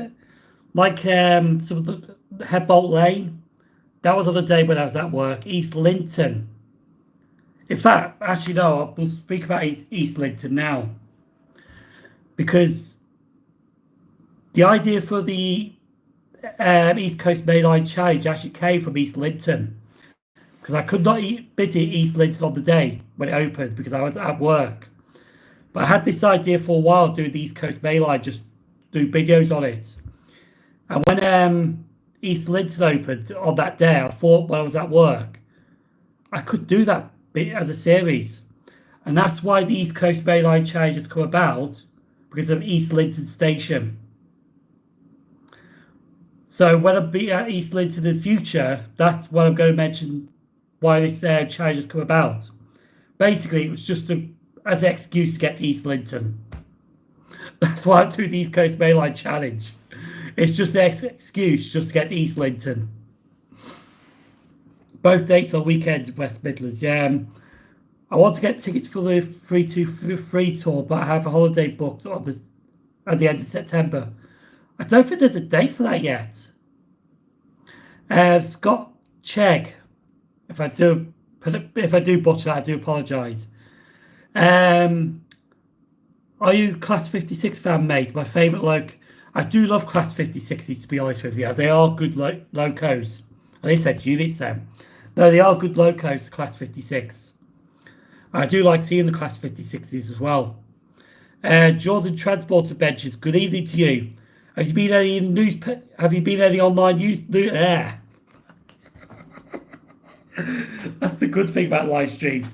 Speaker 1: like some of the Headbolt Lane. That was on the day when I was at work. East Linton. In fact, actually no, we'll speak about East Linton now. Because the idea for the East Coast Mainline Challenge actually came from East Linton. Because I could not visit East Linton on the day when it opened because I was at work. But I had this idea for a while, doing the East Coast Mainline, just do videos on it. And when East Linton opened on that day, I thought when I was at work, I could do that bit as a series. And that's why the East Coast Mainline Challenge has come about, because of East Linton Station. So when I be at East Linton in the future, that's what I'm going to mention why this challenge has come about. Basically, it was just as an excuse to get to East Linton. That's why I'm doing the East Coast Mainline Challenge. It's just an excuse just to get to East Linton. Both dates on weekends in West Midlands. I want to get tickets for the 323 tour, but I have a holiday booked at the end of September. I don't think there's a date for that yet. Scott Chegg. If I do butcher that, I do apologise. Are you Class 56 fan, mate? My favourite I do love Class 56s, to be honest with you. They are good locos. I think said units then. No, they are good locos, Class 56. I do like seeing the Class 56s as well. Jordan Transporter Benches, good evening to you. Have you been any news? Have you been any online news? That's the good thing about live streams.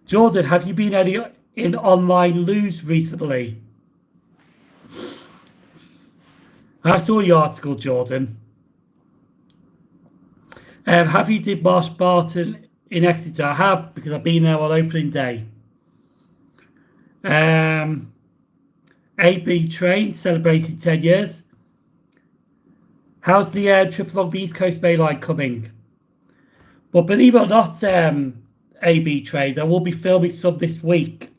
Speaker 1: Jordan, have you been any in online news recently? I saw your article, Jordan. Have you did Marsh Barton in Exeter? I have, because I've been there on opening day. AB Train celebrating 10 years. How's the trip along the East Coast Mainline coming? But believe it or not, AB trains, I will be filming some this week.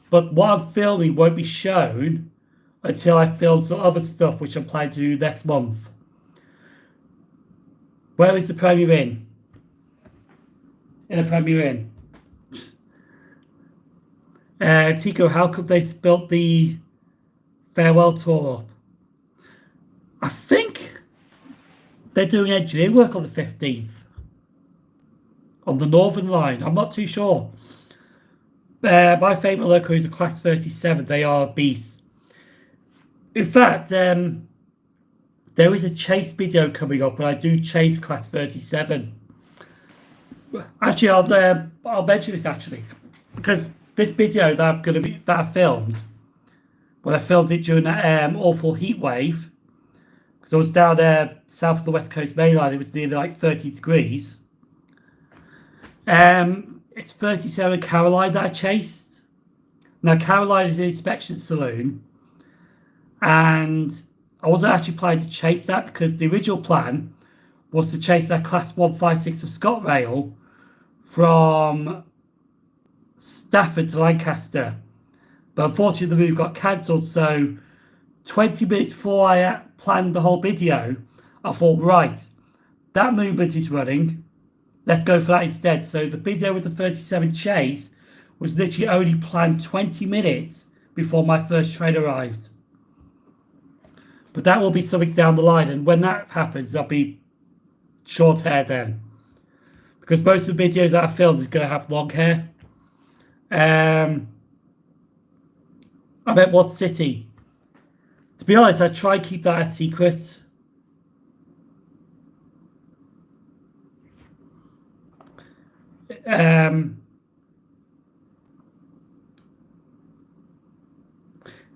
Speaker 1: But what I'm filming won't be shown until I film some other stuff which I'm planning to do next month. Where is the Premier Inn? In a Premier Inn. Tico, how come they built the farewell tour up? I think they're doing engineer work on the 15th. On the Northern Line. I'm not too sure. My favourite loco is a Class 37. They are beasts. In fact, there is a chase video coming up, and I do chase Class 37. Actually, I'll mention this actually, because this video that I filmed, when I filmed it during that awful heat wave, because I was down there south of the West Coast Mainline, it was nearly like 30 degrees. It's 37 Caroline that I chased. Now Caroline is an inspection saloon, and I wasn't actually planning to chase that because the original plan was to chase that Class 156 of ScotRail from Stafford to Lancaster. But unfortunately the move got cancelled, so 20 minutes before I planned the whole video, I thought, right, that movement is running, let's go for that instead. So the video with the 37 chase was literally only planned 20 minutes before my first train arrived. But that will be something down the line, and when that happens, I'll be short hair then. Because most of the videos that I filmed is going to have long hair. I'm at what city? To be honest, I try to keep that a secret.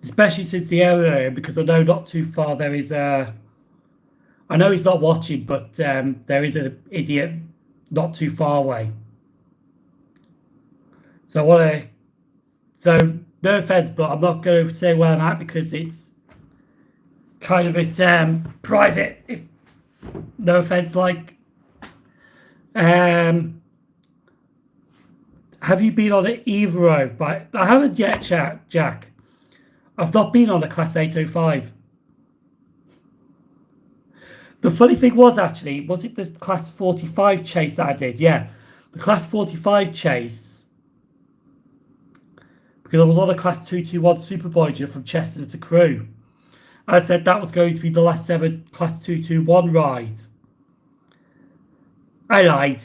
Speaker 1: Especially since the area, because I know not too far there is a... I know he's not watching, but there is an idiot not too far away. So I want to... So, no offense, but I'm not going to say where I'm at because it's kind of a bit private. If no offense, like... have you been on an Evero? But I haven't yet, Jack. I've not been on a Class 805. The funny thing was actually, was it the Class 45 chase that I did? Yeah, the Class 45 chase. Because I was on a Class 221 Superboiler from Chester to Crewe. I said that was going to be the last ever Class 221 ride. I lied.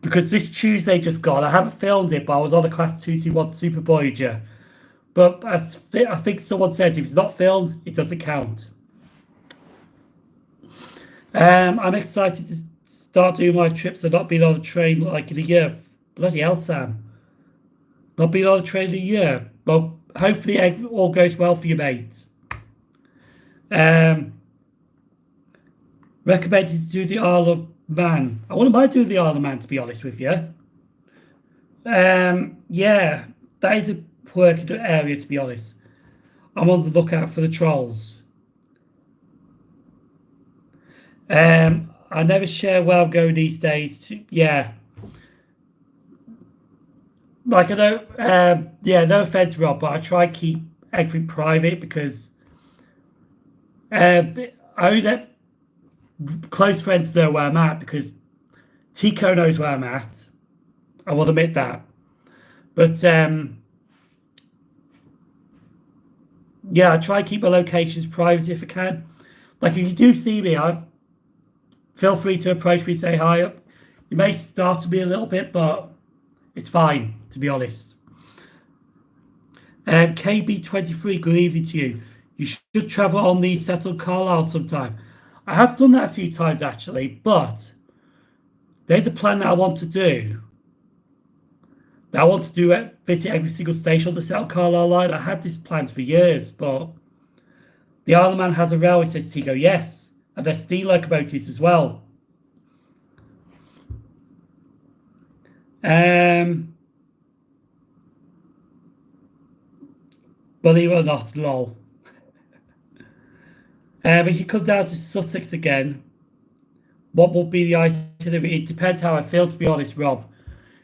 Speaker 1: Because this Tuesday just gone, I haven't filmed it, but I was on a Class 221 Superboiler. But as I think someone says, if it's not filmed, it doesn't count. I'm excited to start doing my trips and not being on a train like in a year. Bloody hell, Sam. Not being on a train in a year. Well, hopefully it all goes well for you, mate. Recommended to do the Isle of Man. I wouldn't mind doing the Isle of Man, to be honest with you. Yeah, that is a working area, to be honest. I'm on the lookout for the trolls. I never share where I'm going these days. Yeah. Like, I know, yeah, no offense, Rob, but I try to keep everything private because I only let close friends know where I'm at because Tico knows where I'm at. I will admit that. But, yeah, I try to keep my locations private if I can. Like, if you do see me, feel free to approach me, say hi. You may startle me a little bit, but it's fine, to be honest. KB23, good evening to you. You should travel on the settled Carlisle sometime. I have done that a few times, actually, but there's a plan that I want to do. That I want to do it, visit every single station on the settled Carlisle line. I had this planned for years, but the Isle of Man has a railway, says Tico. Yes, and there's steam locomotives as well. Believe it or not, lol. If you come down to Sussex again, what will be the itinerary? It depends how I feel, to be honest, Rob.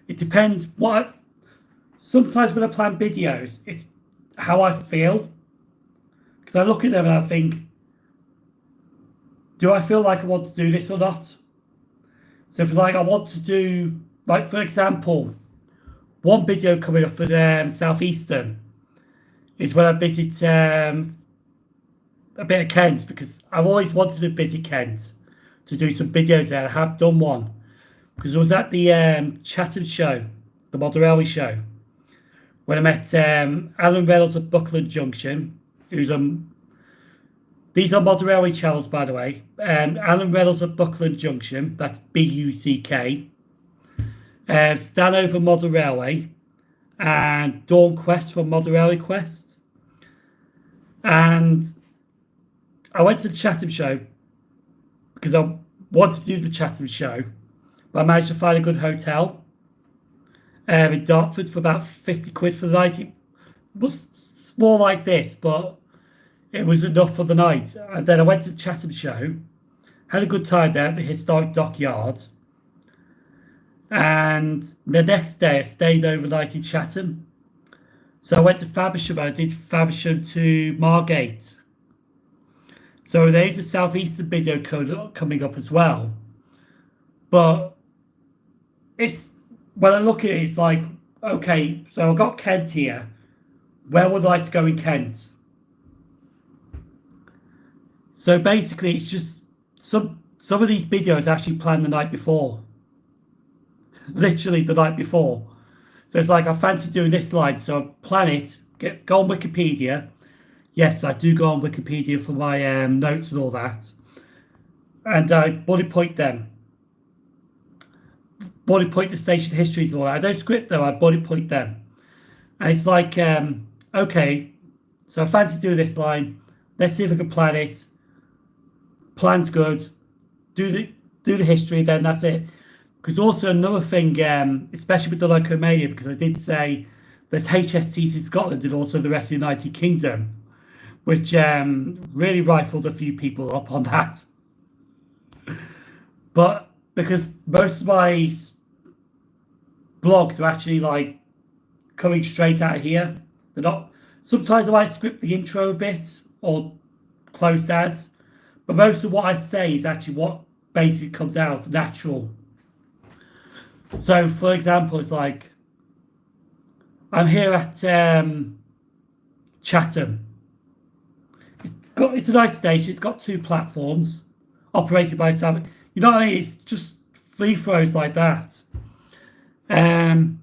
Speaker 1: It depends what. Sometimes when I plan videos, it's how I feel. Because I look at them and I think, do I feel like I want to do this or not? So if like I want to do, like for example, one video coming up for Southeastern is when I visit a bit of Kent, because I've always wanted to visit Kent to do some videos there. I have done one because I was at the Chatham show, the Model Railway show, when I met Alan Reynolds of Buckland Junction, who's these are Model Railway channels, by the way. Alan Reynolds of Buckland Junction, that's BUCK. Stanover Model Railway, and Dawn Quest from Model Railway Quest. And I went to the Chatham show because I wanted to do the Chatham show, but I managed to find a good hotel in Dartford for about 50 quid for the night. It was more like this, but it was enough for the night. And then I went to the Chatham show, had a good time there at the historic dockyard. And the next day I stayed overnight in Chatham. So I went to Faversham and I did Faversham to Margate. So there's a Southeastern video coming up as well. But it's, when I look at it, it's like, okay, so I've got Kent here. Where would I like to go in Kent? So basically it's just some of these videos actually planned the night before. Literally the night before. So it's like I fancy doing this line, so I plan it, go on Wikipedia. Yes, I do go on Wikipedia for my notes and all that. And I bullet point them. Bullet point the station histories and all that. I don't script them, I bullet point them. And it's like, okay, so I fancy doing this line. Let's see if I can plan it. Plan's good. Do the history, then that's it. Because also another thing, especially with the Locomania, because I did say there's HSTs in Scotland and also the rest of the United Kingdom, which really rifled a few people up on that. But because most of my blogs are actually like coming straight out of here, they're not. Sometimes I might script the intro a bit or close as, but most of what I say is actually what basically comes out natural. So, for example, it's like I'm here at Chatham. It's a nice station. It's got 2 platforms, operated by Sam. You know what I mean? It's just free throws like that. Isn't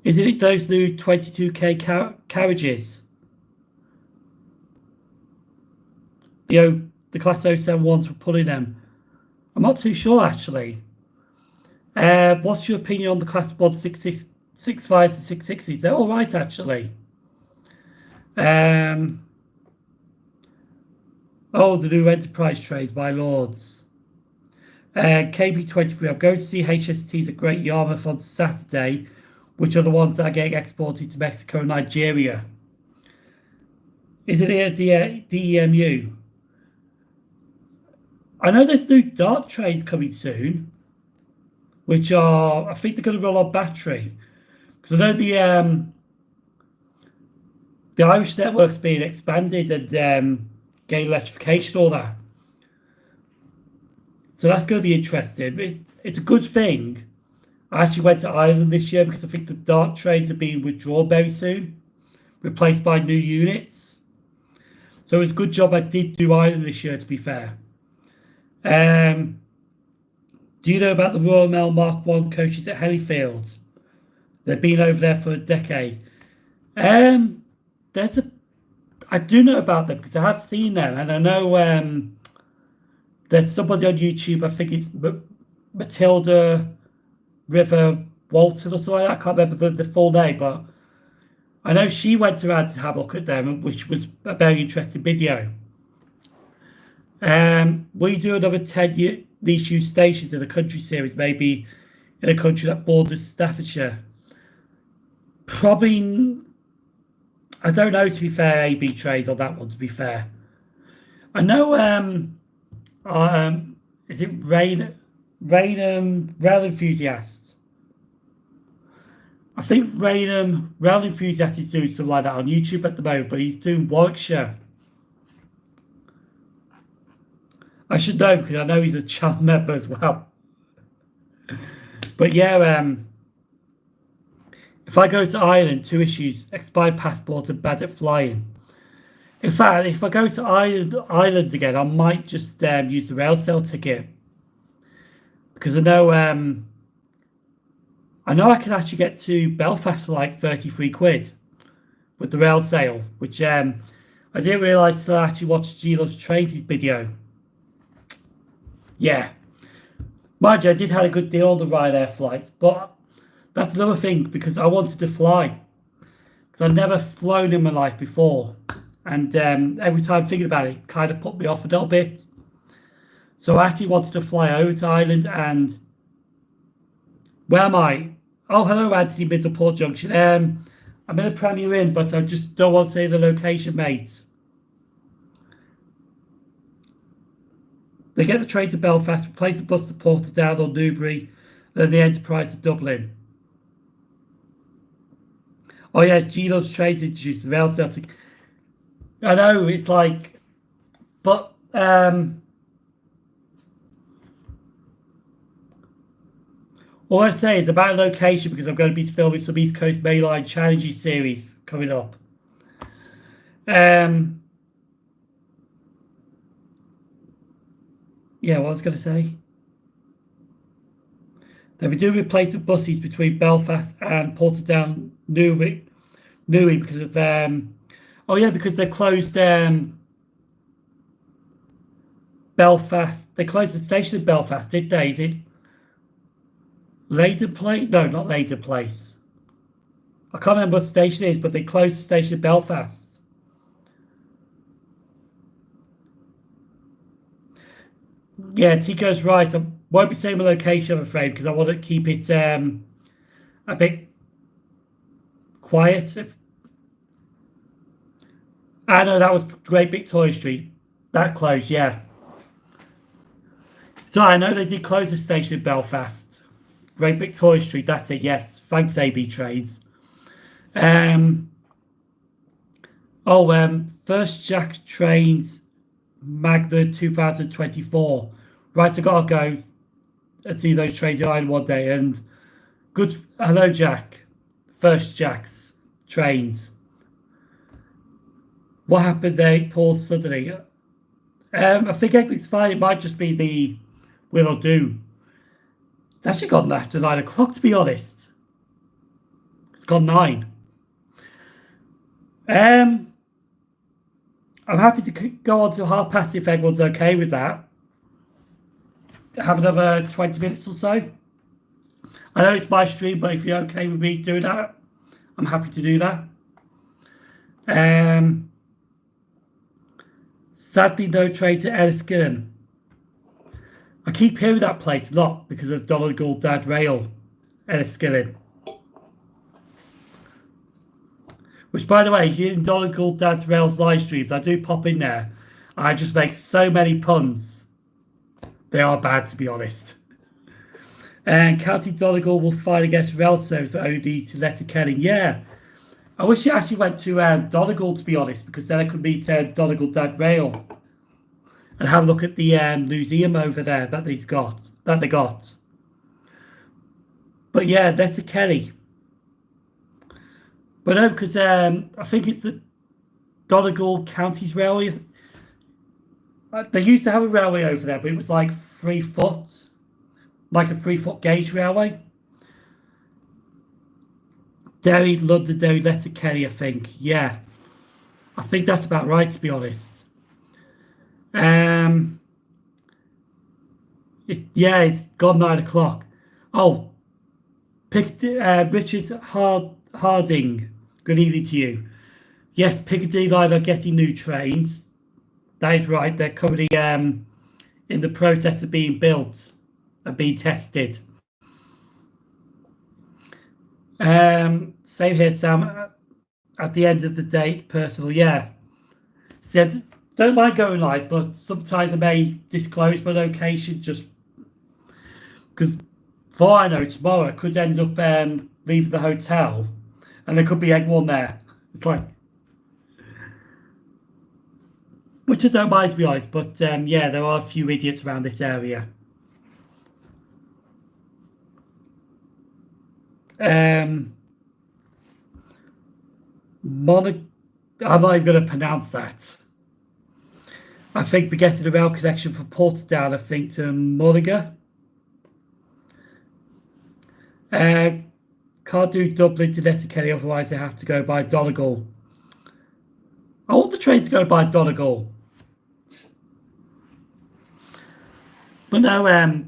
Speaker 1: it those new 22k carriages? You know, the Class 07 ones for pulling them. I'm not too sure actually. What's your opinion on the Class 1 65s and 660s? They're all right, actually. Oh, the new Enterprise trays, my lords. KB23, I'm going to see HSTs at Great Yarmouth on Saturday, which are the ones that are getting exported to Mexico and Nigeria. Is it here DEMU? I know there's new dark trains coming soon, which are, I think they're going to roll on battery. Because I know the Irish network's being expanded and getting electrification, all that. So that's going to be interesting. It's a good thing. I actually went to Ireland this year because I think the dark trains are being withdrawn very soon, replaced by new units. So it was a good job I did do Ireland this year, to be fair. Do you know about the Royal Mail Mark 1 coaches at Hellifield? They've been over there for a decade. I do know about them because I have seen them, and I know there's somebody on YouTube. I think it's Matilda River Walton or something like that. I can't remember the full name, but I know she went around to have a look at them, which was a very interesting video. Will you do another 10 least used stations in the country series, maybe in a country that borders Staffordshire? Probably, I don't know, to be fair, AB Trains on that one, to be fair. I know Is it Rainham Rail Enthusiast? I think Rainham Rail Enthusiast is doing something like that on YouTube at the moment, but he's doing Warwickshire. I should know because I know he's a channel member as well. But yeah, if I go to Ireland, 2 issues: expired passport and bad at flying. In fact, if I go to Ireland again, I might just use the rail sail ticket, because I know I can actually get to Belfast for like 33 quid with the rail sail, which I didn't realise till I actually watched JenOnTheMove's video. Yeah. Mind you, I did have a good deal on the Ryanair flight, but that's another thing, because I wanted to fly. Because I've never flown in my life before. And every time thinking about it, it kind of put me off a little bit. So I actually wanted to fly over to Ireland, and where am I? Oh, hello, Anthony, Middleport Junction. I'm in a Premier Inn, but I just don't want to say the location, mate. They get the train to Belfast, replace the bus to Portadown or Newbury, then the Enterprise to Dublin. Oh yeah, JenOnTheMove introduced the rail Celtic. I know, it's like, but all I say is about location, because I'm going to be filming some East Coast Mainline Challenges series coming up. Yeah, what I was going to say. They'll be doing replacement buses between Belfast and Portadown, Newry, because of oh yeah, because they closed Belfast. They closed the station in Belfast, did they? Is it Leyden Place? No, not Leyden Place. I can't remember what the station is, but they closed the station in Belfast. Yeah, Tico's right. I won't be saying my location, I'm afraid, because I want to keep it a bit quiet. I know that was Great Victoria Street. That closed, yeah. So I know they did close the station in Belfast. Great Victoria Street, that's it, yes. Thanks, AB Trains. First Jack Trains Magna 2024. Right, I gotta go and see those trains in Ireland one day. And good, hello, Jack. First Jack's Trains. What happened there? Paused suddenly. I think it's fine. It might just be the will or do. It's actually gone after 9 o'clock, to be honest. It's gone 9. I'm happy to go on to past if everyone's okay with that. Have another 20 minutes or so. I know it's my stream, but if you're okay with me doing that, I'm happy to do that. Sadly, no train to Enniskillen. I keep hearing that place a lot because of Donegal Dad Rail, Enniskillen. Which, by the way, here in Donegal Dad Rail's live streams, I do pop in there. I just make so many puns. They are bad, to be honest. And County Donegal will fight against rail service OD to Letterkenny. Yeah. I wish it actually went to Donegal, to be honest, because then I could meet Donegal Dad Rail and have a look at the museum over there that they got. But yeah, Letterkenny. But no, because I think it's the Donegal Counties Railway. They used to have a railway over there, but it was like 3 foot, like a 3-foot gauge railway. Derry, Londonderry, Letterkenny, I think. Yeah. I think that's about right, to be honest. It's gone 9 o'clock. Oh, Richard Harding. Good evening to you. Yes, Piccadilly Line are getting new trains. That is right. They're currently in the process of being built and being tested. Same here, Sam. At the end of the day, it's personal. Yeah. don't mind going live, but sometimes I may disclose my location just because, for all I know, tomorrow I could end up leaving the hotel and there could be everyone there. It's like, which I don't mind, to be honest, but yeah, there are a few idiots around this area. Manic, I'm not even going to pronounce that. I think we're getting a rail connection from Portadown, I think, to Mullingar. Can't do Dublin to Letterkenny, otherwise they have to go by Donegal. I want the train to go by Donegal. But no,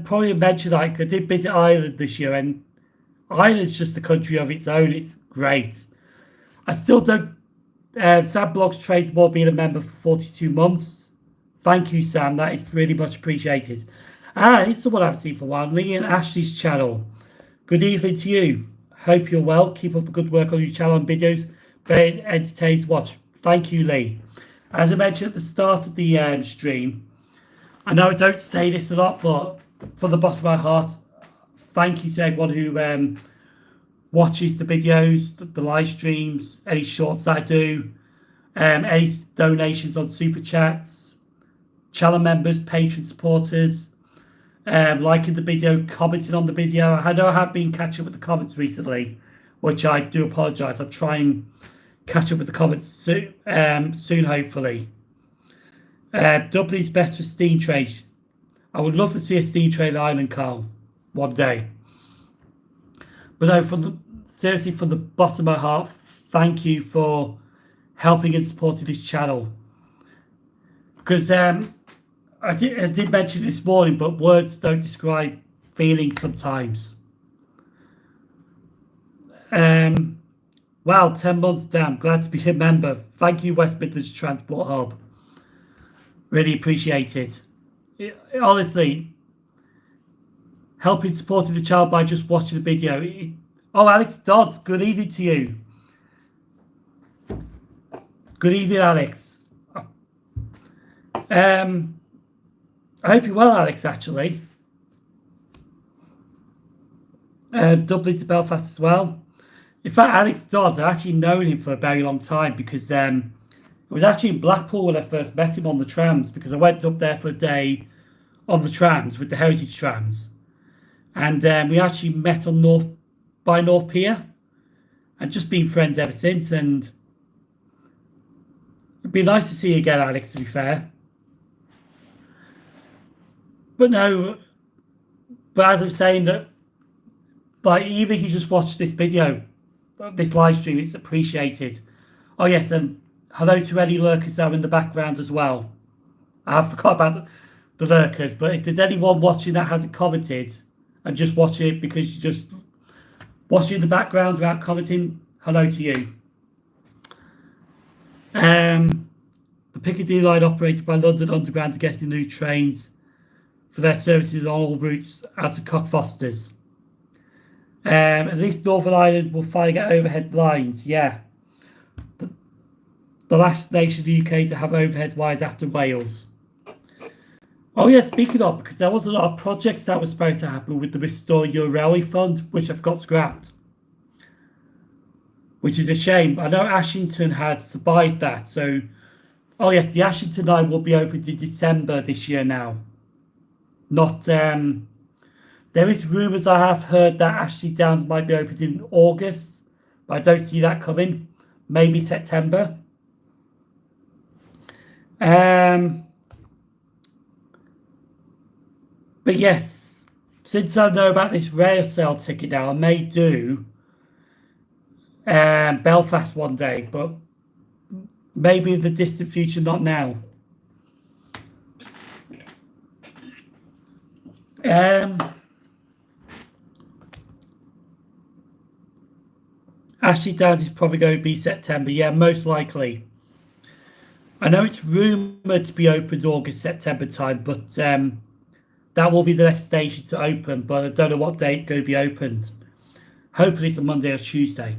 Speaker 1: probably mentioned, like, I did visit Ireland this year, and Ireland's just a country of its own. It's great. I still don't. Sam Blogs Trainspotter being a member for 42 months. Thank you, Sam. That is really much appreciated. And it's someone I haven't seen for a while. Lee and Ashley's channel. Good evening to you. Hope you're well. Keep up the good work on your channel and videos. Very entertaining to watch. Thank you, Lee. As I mentioned at the start of the stream, I know I don't say this a lot, but from the bottom of my heart, thank you to everyone who watches the videos, the live streams, any shorts that I do, any donations on super chats, channel members, patron supporters, liking the video, commenting on the video. I know I have been catching up with the comments recently, which I do apologise. I'll try and catch up with the comments soon, hopefully. Dublin's best for steam trains. I would love to see a steam train island, Carl, one day. But no, seriously, from the bottom of my heart, thank you for helping and supporting this channel. Because I did mention this morning, but words don't describe feelings sometimes. Wow, 10 months down. Glad to be a member. Thank you, West Midlands Transport Hub. Really appreciate it. Honestly, helping supporting the child by just watching the video. Oh, Alex Dodds, good evening to you. Good evening, Alex. I hope you're well, Alex, actually. Dublin to Belfast as well. In fact, Alex Dodds, I've actually known him for a very long time because it was actually in Blackpool when I first met him on the trams, because I went up there for a day on the trams with the heritage trams. And we actually met on North Pier and just been friends ever since. And it'd be nice to see you again, Alex, to be fair. But no, but as I'm saying, that, like, even if you just watch this video, this live stream, it's appreciated. Oh yes, and hello to any lurkers that are in the background as well. I forgot about the lurkers, but if there's anyone watching that hasn't commented and just watch it because you just watching in the background without commenting, hello to you. The Piccadilly line operated by London Underground to get new trains for their services on all routes out of Cockfosters. At least Northern Ireland will finally get overhead lines. Yeah. The last nation in the UK to have overhead lines after Wales. Oh yeah, speaking of, because there was a lot of projects that were supposed to happen with the Restore Your Railway Fund, which have got scrapped. Which is a shame. I know Ashington has survived that. So, oh yes, the Ashington line will be opened in December this year now. Not, there is rumours I have heard that Ashley Downs might be opened in August, but I don't see that coming. Maybe September. But yes, since I know about this rail sale ticket now, I may do Belfast one day, but maybe in the distant future, not now. Ashley Downs is probably going to be September. Yeah, most likely. I know it's rumoured to be opened August, September time, but that will be the next station to open, but I don't know what day it's going to be opened. Hopefully it's a Monday or Tuesday.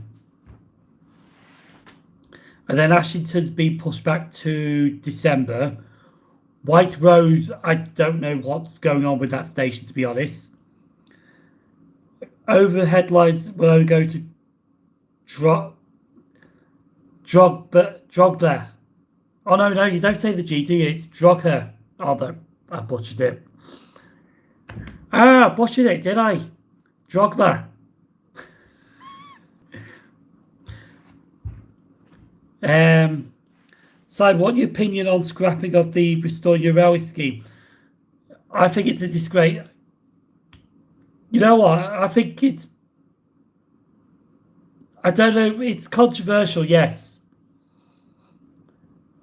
Speaker 1: And then Ashington's been pushed back to December. White Rose, I don't know what's going on with that station, to be honest. Overhead lines will only go to Drogler. Oh, no, you don't say the G, do you? It's Drogher. Oh, no, I butchered it. I butchered it, did I? Drogler. Simon, what's your opinion on scrapping of the Restore Your Railway scheme? I think it's a disgrace. You know what? I think it's... I don't know. It's controversial, yes.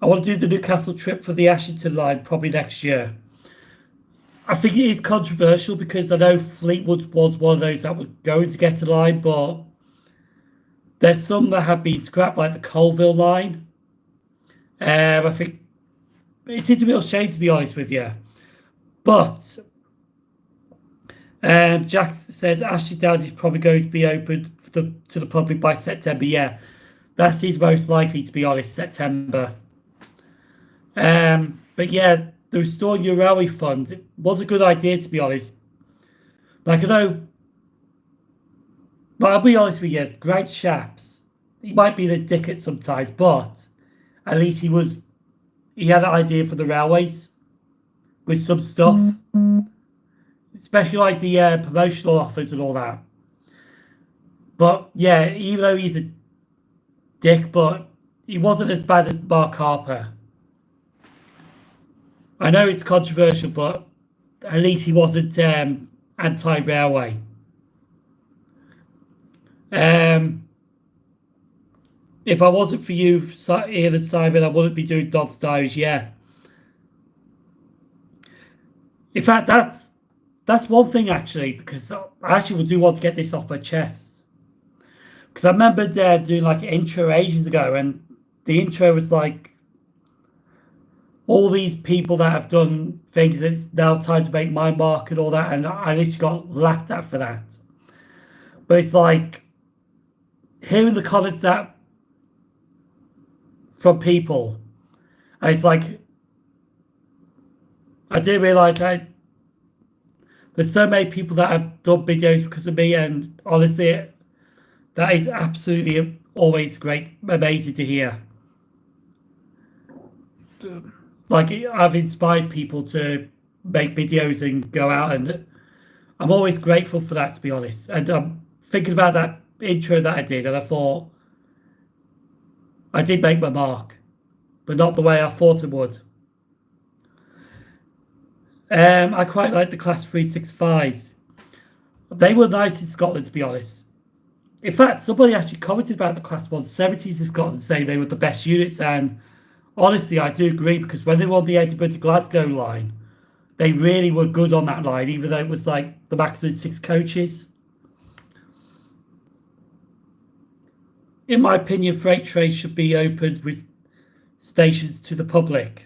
Speaker 1: I want to do the Newcastle trip for the Ashington line probably next year. I think it is controversial because I know Fleetwood was one of those that were going to get a line, but there's some that have been scrapped, like the Colville line. I think it is a real shame, to be honest with you. But Jack says Ashley Downs is probably going to be open to the public by September. Yeah, that is most likely, to be honest, September. But yeah, the Restore Your Railway Fund, it was a good idea, to be honest. Like, I know, but I'll be honest with you, Greg Shapps, he might be the dickhead sometimes, but at least he had an idea for the railways with some stuff, especially like the promotional offers and all that. But yeah, even though he's a dick, but he wasn't as bad as Mark Harper. I know it's controversial, but at least he wasn't anti-railway. If I wasn't for you, Ian and Simon, I wouldn't be doing Dod's Diaries, yeah. In fact, that's one thing, actually, because I actually do want to get this off my chest. Because I remember doing like an intro ages ago, and the intro was like, all these people that have done things, it's now time to make my mark and all that, and I literally got laughed at for that. But it's like, hearing the comments that from people, and it's like, I didn't realise that there's so many people that have done videos because of me, and honestly, that is absolutely always great, amazing to hear. Like, I've inspired people to make videos and go out, and I'm always grateful for that, to be honest. And I'm thinking about that intro that I did, and I thought I did make my mark, but not the way I thought it would. I quite like the Class 365s. They were nice in Scotland, to be honest. In fact, somebody actually commented about the Class 170s in Scotland, saying they were the best units, and honestly, I do agree, because when they were on the Edinburgh to Glasgow line, they really were good on that line, even though it was like the maximum 6 coaches. In my opinion, freight trains should be opened with stations to the public.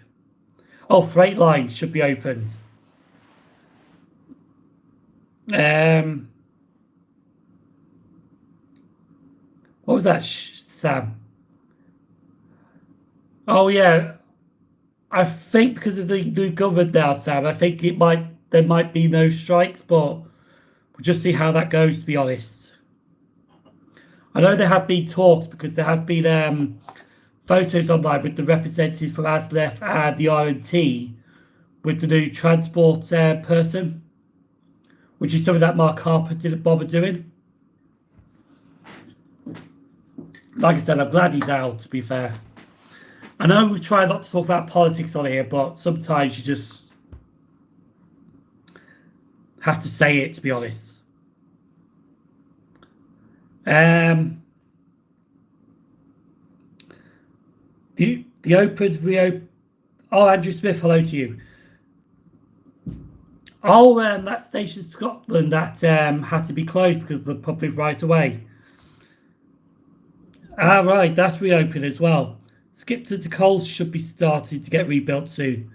Speaker 1: Oh, freight lines should be opened. What was that, Sam? Oh yeah, I think because of the new government now, Sam, I think there might be no strikes, but we'll just see how that goes, to be honest. I know there have been talks, because there have been photos online with the representatives from ASLEF and the R&T with the new transport person, which is something that Mark Harper didn't bother doing. Like I said, I'm glad he's out, to be fair. I know we try not to talk about politics on here, but sometimes you just have to say it, to be honest. The open reopen. Oh, Andrew Smith, hello to you. Oh, that station in Scotland that had to be closed because of the public right of way. Ah, right, that's reopened as well. Skipton to Coles should be starting to get rebuilt soon.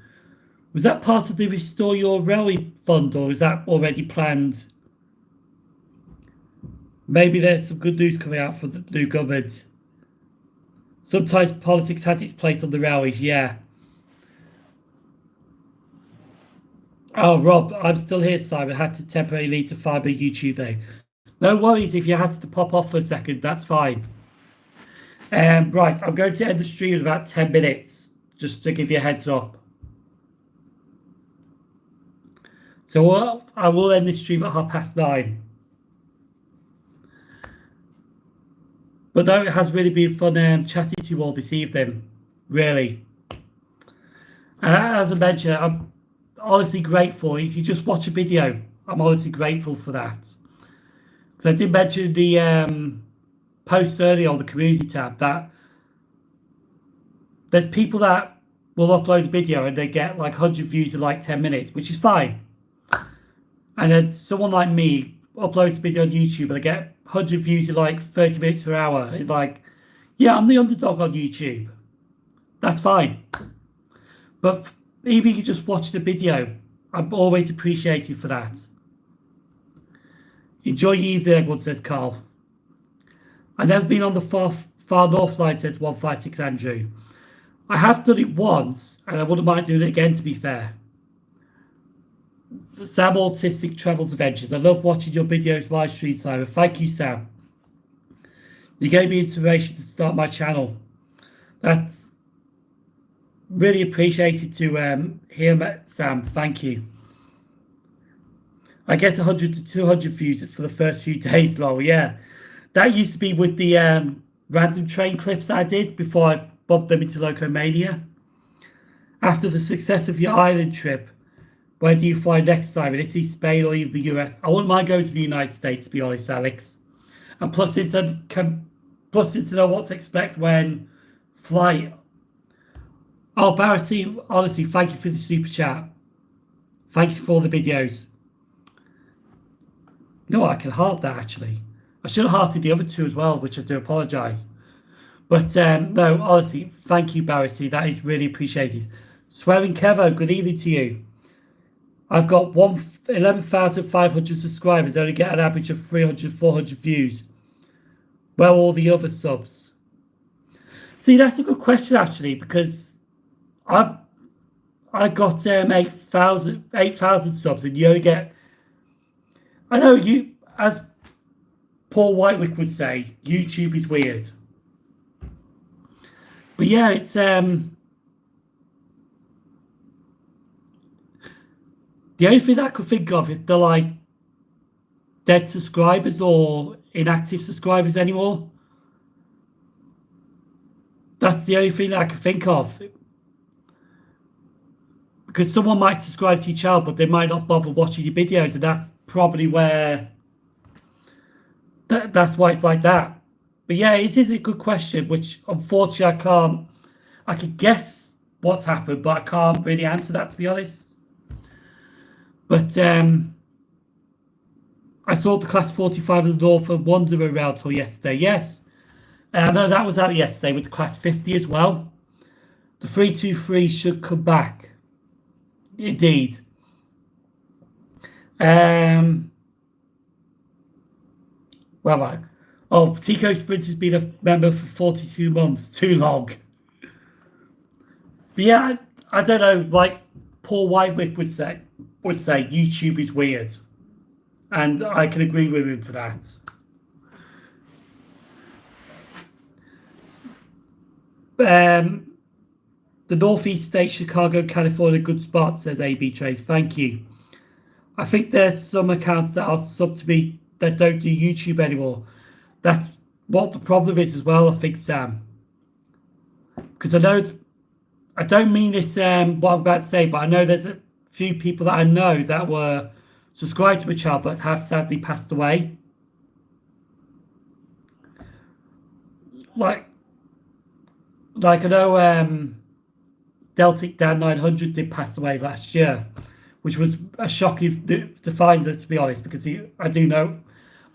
Speaker 1: Was that part of the Restore Your Railway Fund, or is that already planned? Maybe there's some good news coming out for the new government. Sometimes politics has its place on the railways, yeah. Oh, Rob, I'm still here, Simon. Had to temporarily leave to find my YouTube day. No worries if you had to pop off for a second, that's fine. Right, I'm going to end the stream in about 10 minutes, just to give you a heads up. So I will end this stream at 9:30. But no, it has really been fun chatting to you all this evening, really. And as I mentioned, I'm honestly grateful. If you just watch a video, I'm honestly grateful for that. Because I did mention the post earlier on the community tab that there's people that will upload a video and they get like 100 views in like 10 minutes, which is fine. And then someone like me uploads a video on YouTube and I get 100 views in like 30 minutes per hour. It's like, yeah, I'm the underdog on YouTube. That's fine. But even if you just watch the video, I'm always appreciated for that. Enjoy your evening, everyone, says Carl. I've never been on the far north line, says 156 Andrew. I have done it once, and I wouldn't mind doing it again, to be fair. Sam Autistic Travels Adventures. I love watching your videos live stream, Simon. Thank you, Sam. You gave me inspiration to start my channel. That's really appreciated to hear, Sam. Thank you. I guess 100 to 200 views for the first few days, lol. Yeah, that used to be with the random train clips that I did before I bumped them into Locomania. After the success of your island trip, where do you fly next time? In Italy, Spain, or even the US? I wouldn't mind going to the United States, to be honest, Alex. And plus, it's to know what to expect when flight. Oh, barrowc, honestly, thank you for the super chat. Thank you for all the videos. No, I can heart that actually. I should have hearted the other two as well, which I do apologise. But no, honestly, thank you, barrowc. That is really appreciated. Swearing Kevo, good evening to you. I've got 11,500 subscribers. I only get an average of 300, 400 views. Where are all the other subs? See, that's a good question actually, because I got 8,000 subs, and you only get. I know you, as Paul Whitewick would say, YouTube is weird. But yeah, it's the only thing that I could think of is they're like dead subscribers or inactive subscribers anymore. That's the only thing that I can think of. Because someone might subscribe to your channel, but they might not bother watching your videos, and that's probably where that's why it's like that. But yeah, it is a good question, which unfortunately I could guess what's happened, but I can't really answer that, to be honest. But I saw the Class 45 of the Northern Wanderer rail tour yesterday, yes. I know that was out yesterday with the Class 50 as well. The 323 should come back. Indeed. Well, TicoSprinter's been a member for 42 months. Too long. But yeah, I don't know, like Paul Whitewick would say YouTube is weird. And I can agree with him for that. The Northeast State, Chicago, California, good spot, says AB Trace. Thank you. I think there's some accounts that are sub to me that don't do YouTube anymore. That's what the problem is as well, I think, Sam. Because I don't mean this what I'm about to say, but I know there's a few people that I know that were subscribed to my channel but have sadly passed away. Like I know Deltic Dan 900 did pass away last year, which was a shock to find, to be honest, because I do know.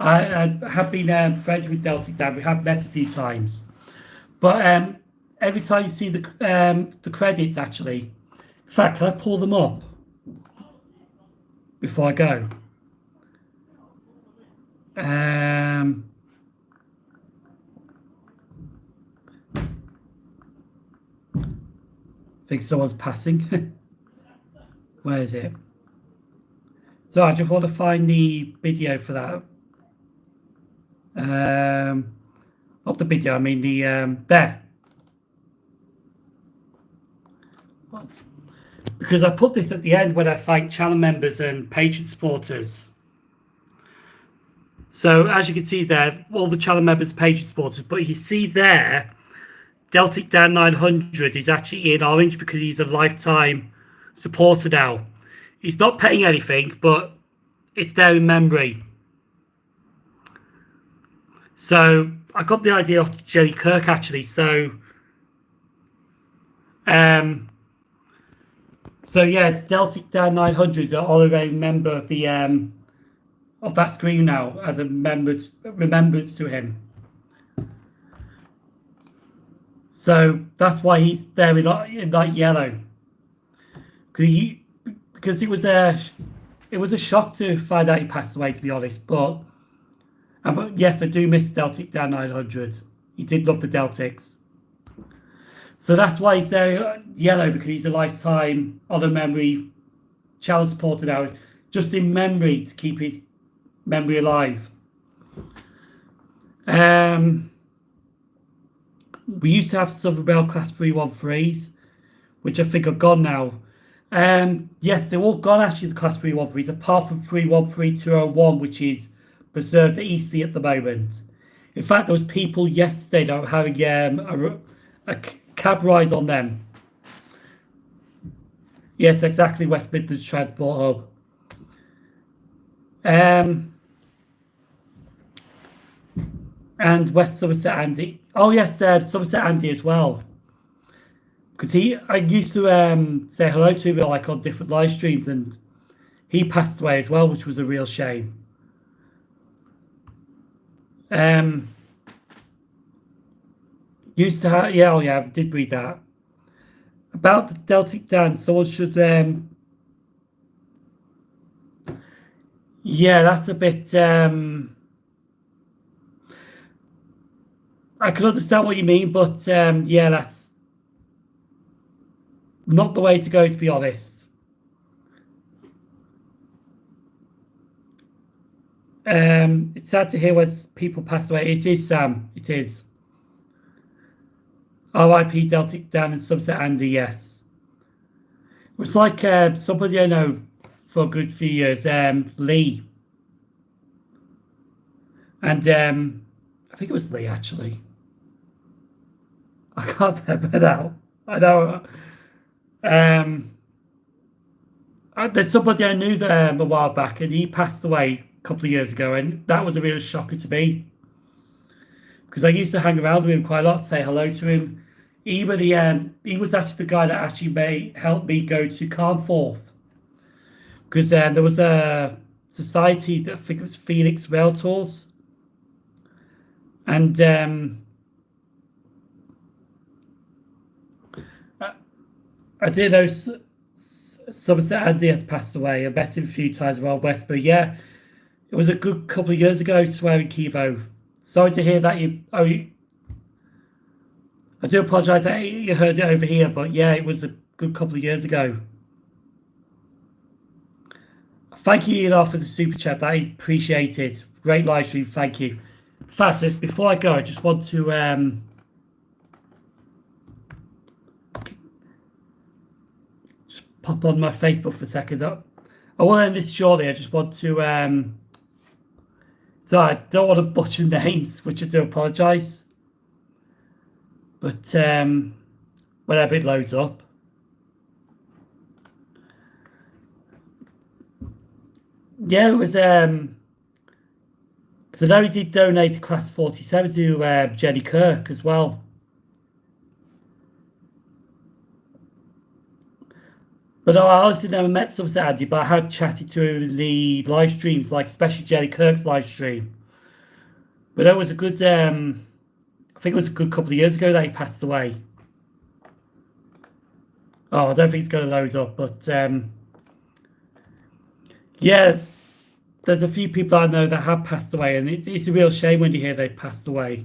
Speaker 1: I have been friends with Deltic Dan. We have met a few times. But every time you see the credits, actually, in fact, can I pull them up before I go? I think someone's passing. Where is it? So I just want to find the video for that. Not the video, I mean the there. Because I put this at the end when I thank channel members and patron supporters. So as you can see there, all the channel members, patron supporters, but you see there, Deltic Dan 900 is actually in orange because he's a lifetime supporter now. He's not paying anything, but it's there in memory. So I got the idea off Jenny Kirk actually. So yeah, Deltic Dan 900 are already a member of the of that screen now as a remembrance to him. So that's why he's there in that yellow. Because it was a shock to find out he passed away, to be honest. But yes, I do miss Deltic Dan 900. He did love the Deltics. So that's why he's there yellow, because he's a lifetime honour memory channel supporter now, just in memory to keep his memory alive. We used to have Southern Rail Class 313s, which I think are gone now. Yes, they're all gone actually, the Class 313s, apart from 313201, which is preserved at Eastleigh at the moment. In fact, there was people yesterday that were having a cab ride on them. Yes, exactly, West Midlands Transport Hub. And West Somerset Andy. Oh yes, Somerset Andy as well. Because I used to say hello to him like on different live streams, and he passed away as well, which was a real shame. Used to have, yeah, oh yeah, I did read that. About the Deltic Dan, someone should, yeah, that's a bit, I can understand what you mean, but yeah, that's not the way to go, to be honest. It's sad to hear when people pass away. It is, Sam, it is. R.I.P. Deltic Dan and Somerset Andy, yes. It was like somebody I know for a good few years, Lee. And I think it was Lee, actually. I can't remember now. I know. There's somebody I knew a while back, and he passed away a couple of years ago, and that was a real shocker to me. Because I used to hang around with him quite a lot, say hello to him. He was actually the guy that actually helped me go to Carnforth. Because there was a society, that I think it was Phoenix Rail Tours. And I didn't know Somerset Andy has passed away. I met him a few times around West, but yeah, it was a good couple of years ago, swearing Kivo. Sorry to hear that I do apologise that you heard it over here, but yeah, it was a good couple of years ago. Thank you, Elon, for the super chat. That is appreciated. Great live stream. Thank you. In fact, before I go, I just want to just pop on my Facebook for a second. I want to end this shortly. I just want to so I don't want to butcher names, which I do apologise. But whenever it loads up. Yeah, it was because I know he did donate to Class 47 to Jenny Kirk as well. But no, I honestly never met Somerset Andy, but I had chatted to him in the live streams, like especially Jenny Kirk's live stream. But it was a good, I think it was a good couple of years ago that he passed away. Oh, I don't think it's going to load up, but yeah, there's a few people I know that have passed away, and it's a real shame when you hear they passed away.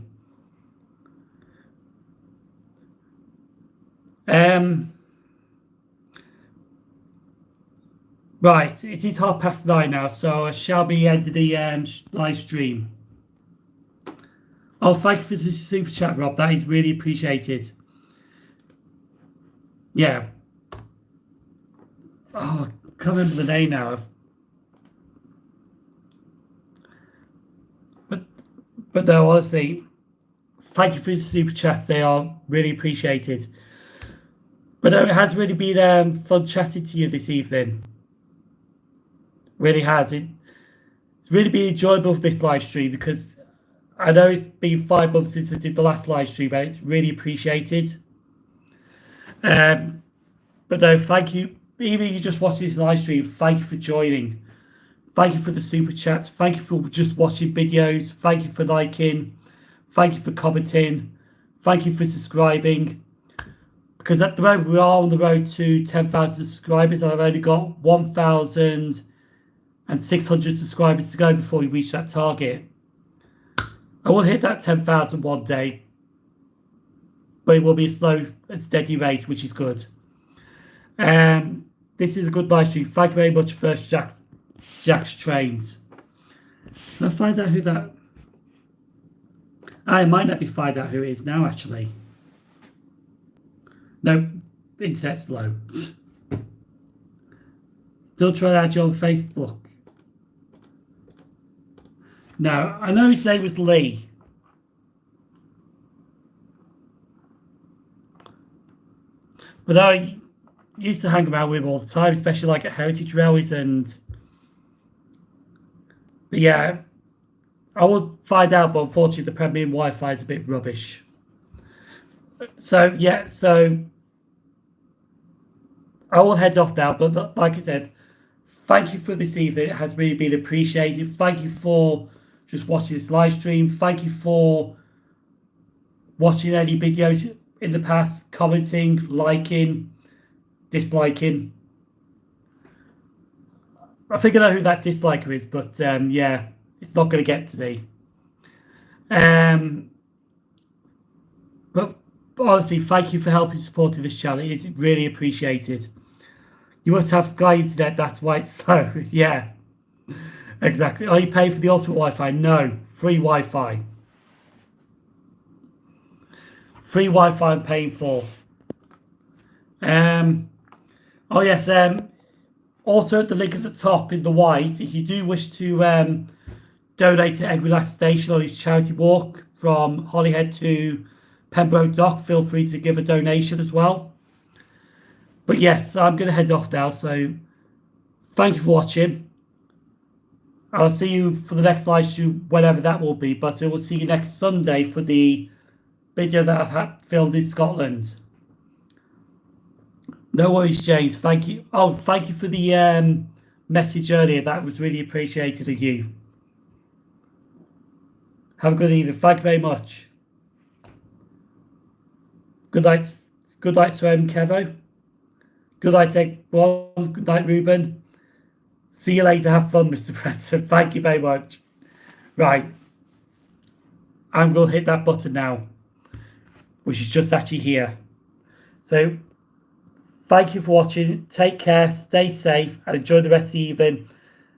Speaker 1: Right, it is 9:30 now, so I shall be ending the live stream. Oh, thank you for the super chat, Rob. That is really appreciated. Yeah. Oh, I can't remember the name now. But no, honestly, thank you for the super chats. They are really appreciated. But no, it has really been fun chatting to you this evening. Really has. It's really been enjoyable for this live stream because I know it's been 5 months since I did the last live stream, and it's really appreciated. But no, thank you. Even if you just watching this live stream, thank you for joining. Thank you for the super chats. Thank you for just watching videos. Thank you for liking. Thank you for commenting. Thank you for subscribing. Because at the moment we are on the road to 10,000 subscribers, and I've only got 1,600 subscribers to go before we reach that target. I will hit that 10,000 one day, but it will be a slow and steady race, which is good. This is a good live stream. Thank you very much, First Jack's Trains. Can I find out who that... I might not be find out who it is now, actually. No, the internet's slow. Still trying to add you on Facebook. No, I know his name was Lee. But I used to hang around with him all the time, especially like at Heritage Railways and... But yeah, I will find out, but unfortunately the premium Wi-Fi is a bit rubbish. So yeah, so I will head off now, but like I said, thank you for this evening. It has really been appreciated. Thank you for just watching this live stream. Thank you for watching any videos in the past, commenting, liking, disliking. I think I know who that disliker is, but yeah, it's not going to get to me. But honestly, thank you for helping supporting this channel. It's really appreciated. You must have Sky Internet, that's why it's slow. Yeah, exactly. Are you paying for the ultimate Wi-Fi? No, free Wi-Fi. Free Wi-Fi I'm paying for. Oh yes, also the link at the top in the white, if you do wish to donate to every last station on his charity walk from Holyhead to Pembroke Dock, feel free to give a donation as well. But yes, I'm going to head off now, so thank you for watching. I'll see you for the next live stream, whenever that will be, but I will see you next Sunday for the video that I've filmed in Scotland. No worries, James. Thank you. Oh, thank you for the message earlier. That was really appreciated of you. Have a good evening. Thank you very much. Good night, Sven Kevo. Good night, everyone. Good night, Ruben. See you later. Have fun, Mr. President. Thank you very much. Right. I'm going to hit that button now, which is just actually here. So, thank you for watching. Take care, stay safe, and enjoy the rest of the evening.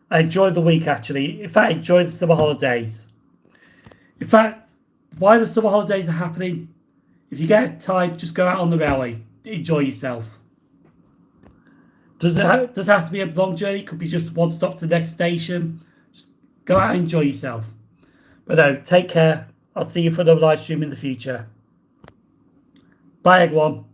Speaker 1: And enjoy the week, actually. In fact, enjoy the summer holidays. In fact, while the summer holidays are happening, if you get time, just go out on the railways. Enjoy yourself. Does it have to be a long journey? It could be just one stop to the next station. Just go out and enjoy yourself. But no, take care. I'll see you for another live stream in the future. Bye, everyone.